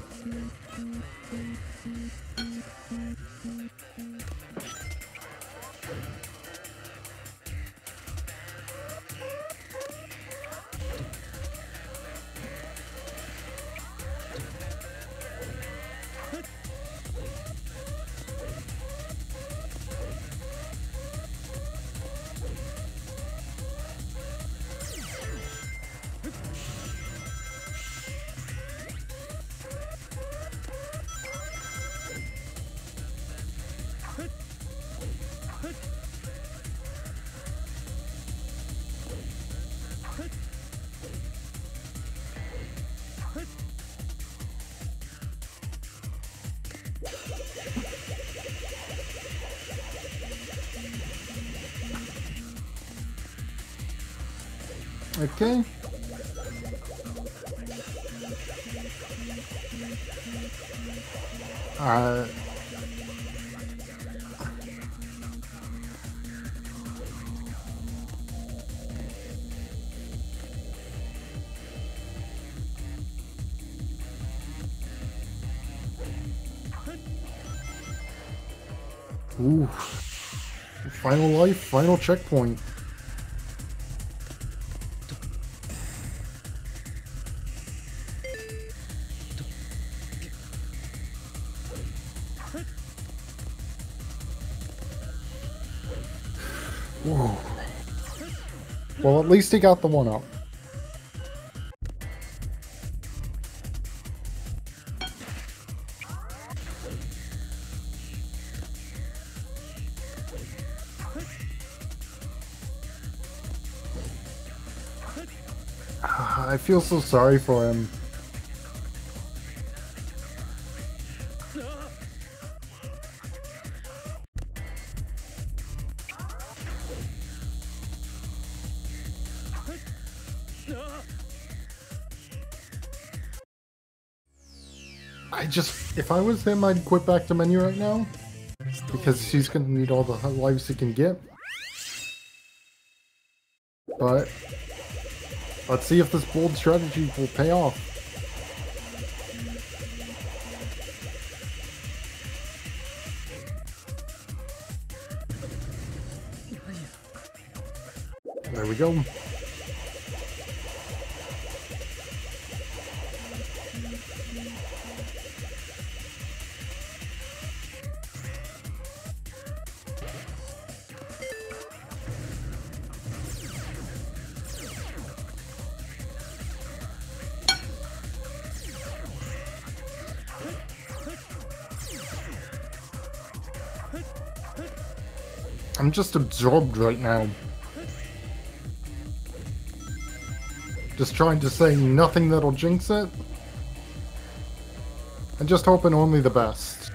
Okay. Ooh. Final life, final checkpoint. Whoa. Well, at least he got the one up. I feel so sorry for him. If I was him, I'd quit back to menu right now, because he's gonna need all the lives he can get. But let's see if this bold strategy will pay off. we go. I'm just absorbed right now. Just trying to say nothing that'll jinx it. And just hoping only the best.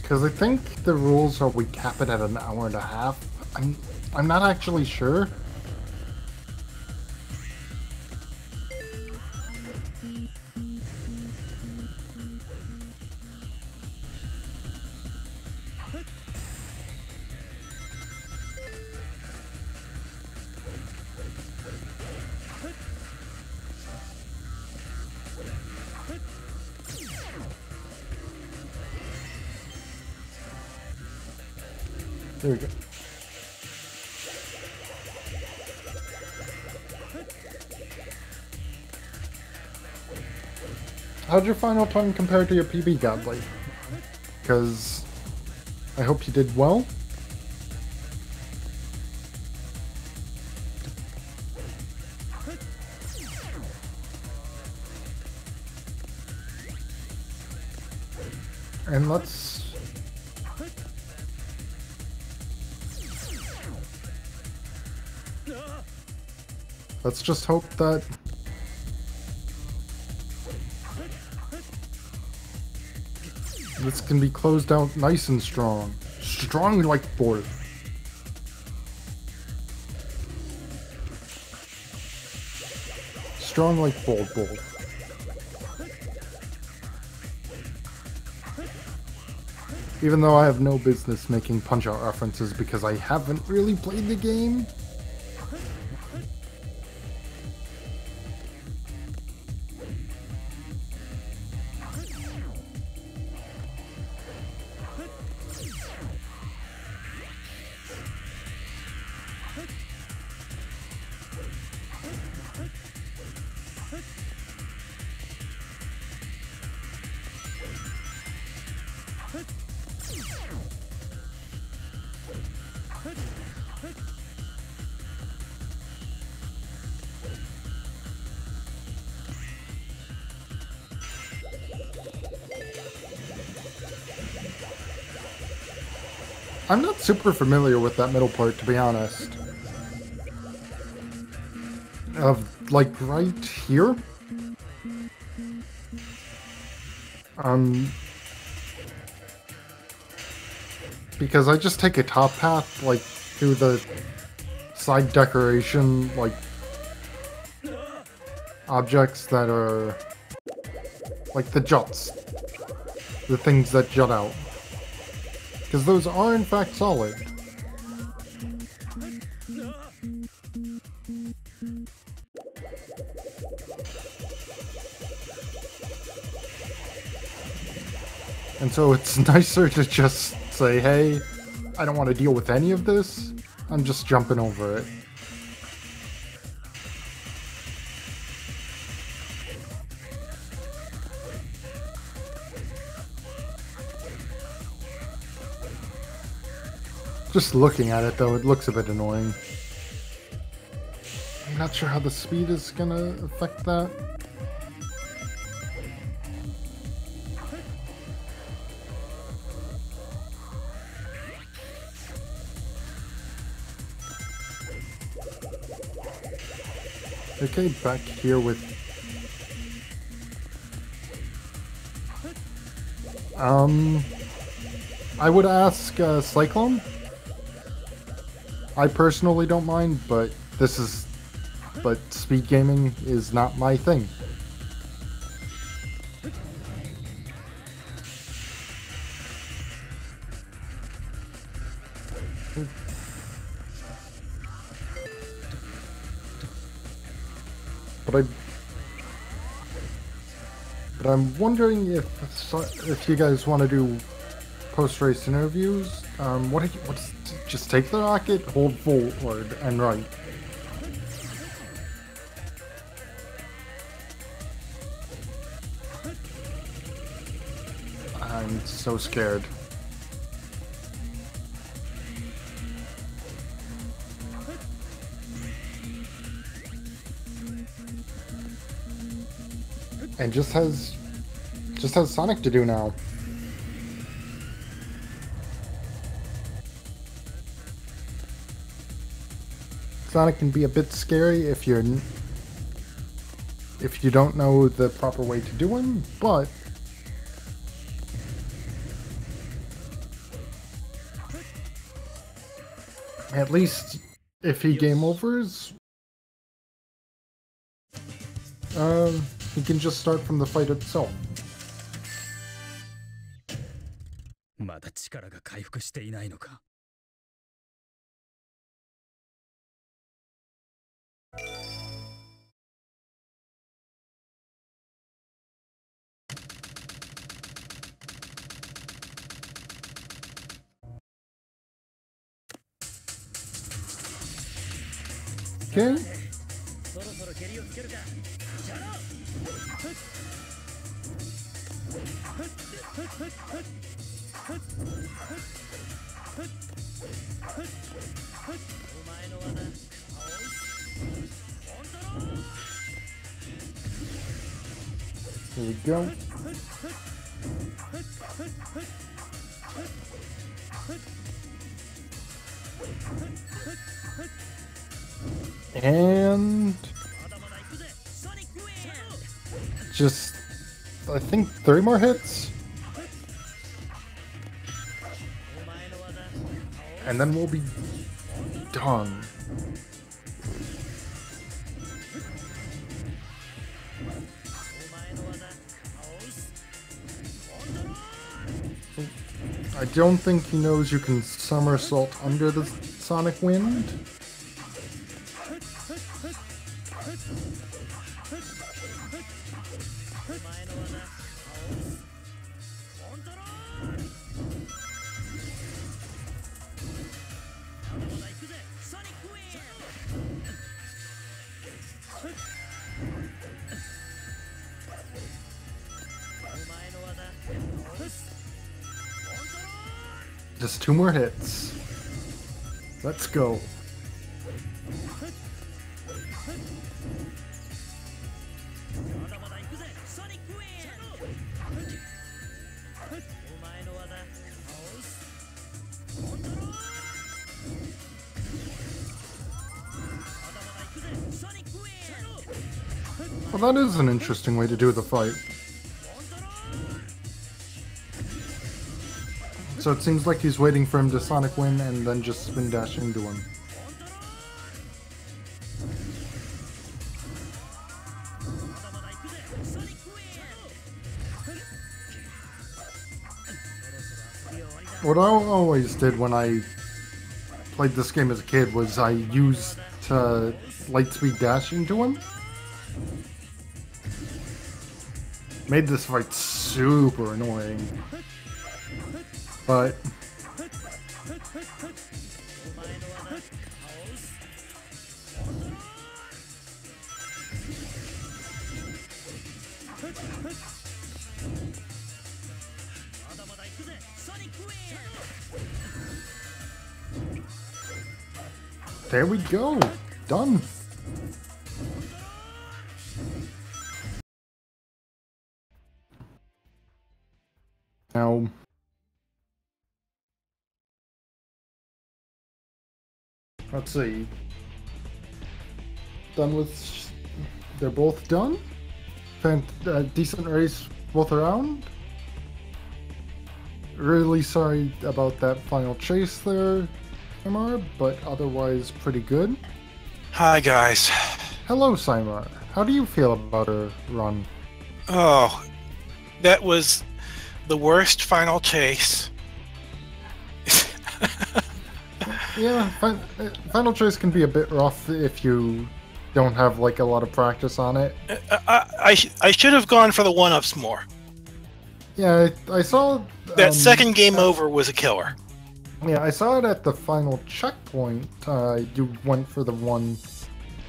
Because I think the rules are we cap it at an hour and a half. I'm not actually sure. There we go. How'd your final time compare to your PB, Godly? Because I hope you did well. And let's just hope that this can be closed out nice and strong. Strong like board. Strong like bold. Even though I have no business making Punch-Out references because I haven't really played the game. I'm not super familiar with that middle part, to be honest. Like right here? Because I just take a top path, like, through the side decoration, like, objects that are, like, the juts. The things that jut out. Because those are, in fact, solid. And so it's nicer to just say, hey, I don't want to deal with any of this. I'm just jumping over it. Just looking at it, though, it looks a bit annoying. I'm not sure how the speed is gonna affect that. Okay, back here with... I would ask Cyclone. I personally don't mind, but speed gaming is not my thing. But But I'm wondering if you guys want to do post-race interviews. What's just take the rocket, hold forward, and right. I'm so scared. And just has Sonic to do now. Sonic can be a bit scary if you don't know the proper way to do him, but at least if he game overs, he can just start from the fight itself. まだ力が回復していないのか。Okay. そろそろ蹴りをつけるか。じゃろ。お前の技。Here we go. And just, I think 3 more hits. And then we'll be done. I don't think he knows you can somersault under the Sonic Wind. Just 2 more hits. Let's go. Well, that is an interesting way to do the fight. So it seems like he's waiting for him to Sonic Win and then just spin dash into him. What I always did when I played this game as a kid was I used light speed dash into him. Made this fight super annoying. But there we go. Done. Now, let's see. Done with. They're both done. Decent race both around. Really sorry about that final chase there, PsyMar, but otherwise pretty good. Hi guys. Hello, PsyMar. How do you feel about her run? Oh, that was the worst final chase. Yeah, final chase can be a bit rough if you don't have like a lot of practice on it. I should have gone for the one-ups more. Yeah, I saw That second game over was a killer. Yeah, I saw it at the final checkpoint. You went for the one,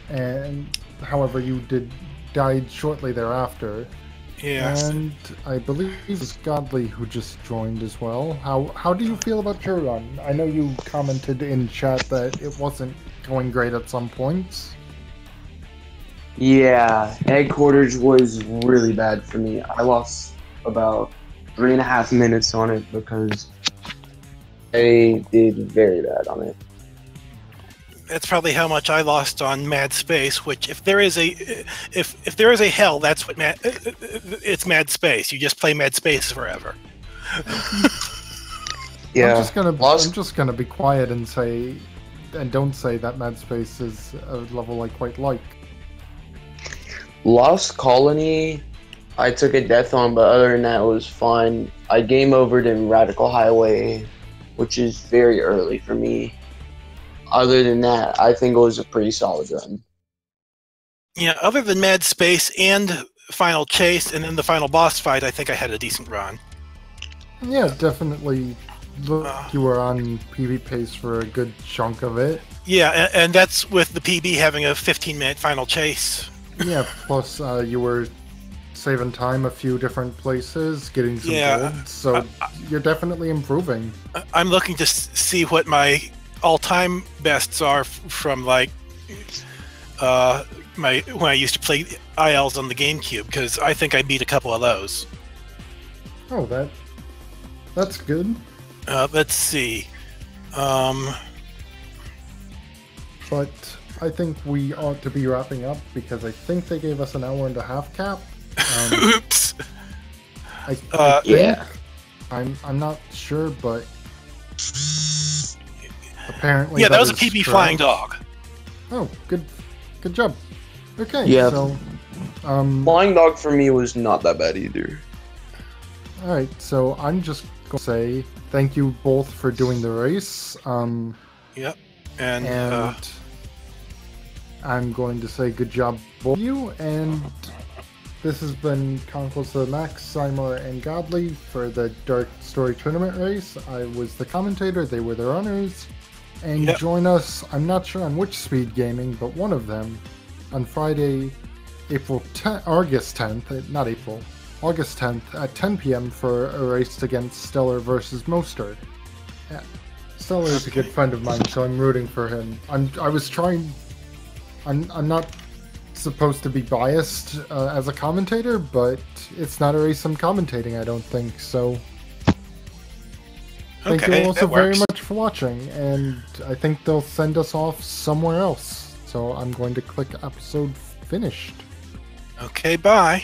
and however, you died shortly thereafter. Yes. And I believe it was Godly who just joined as well. How do you feel about your run? I know you commented in chat that it wasn't going great at some points. Yeah, headquarters was really bad for me. I lost about 3.5 minutes on it because I did very bad on it. That's probably how much I lost on Mad Space. Which, if there is a hell, that's what it's Mad Space. You just play Mad Space forever. Yeah, I'm just gonna be quiet and say, and don't say that Mad Space is a level I quite like. Lost Colony, I took a death on, but other than that, it was fun. I game overed in Radical Highway, which is very early for me. Other than that, I think it was a pretty solid run. Yeah, other than Mad Space and Final Chase, and then the final boss fight, I think I had a decent run. Yeah, definitely. Look, you were on PB pace for a good chunk of it. Yeah, and that's with the PB having a 15-minute final chase. Yeah, plus you were saving time a few different places, getting some gold, so you're definitely improving. I'm looking to see what my all-time bests are from like when I used to play ILs on the GameCube, because I think I beat a couple of those. Oh, that's good. Let's see. But I think we ought to be wrapping up because I think they gave us an 1.5 hour cap. Oops. I think, yeah. I'm not sure, but apparently that was a is PB correct. Flying Dog. Oh, good job. Okay, Yeah. so Flying Dog for me was not that bad either. all right, so I'm just gonna say thank you both for doing the race. Yep, and I'm going to say good job, both of you, and this has been Conquest of the Max, PsyMar, and Godly for the Dark Story Tournament race. I was the commentator, they were the runners, and join us, I'm not sure on which SpeedGaming, but one of them, on Friday, August 10th, not April, August 10th at 10 p.m. for a race against Stellar versus Mostert. Yeah. Stellar is a good friend of mine, so I'm rooting for him. I'm not supposed to be biased as a commentator, but it's not a race I'm commentating, I don't think, so... Thank you also very much for watching, and I think they'll send us off somewhere else. So I'm going to click episode finished. Okay, bye.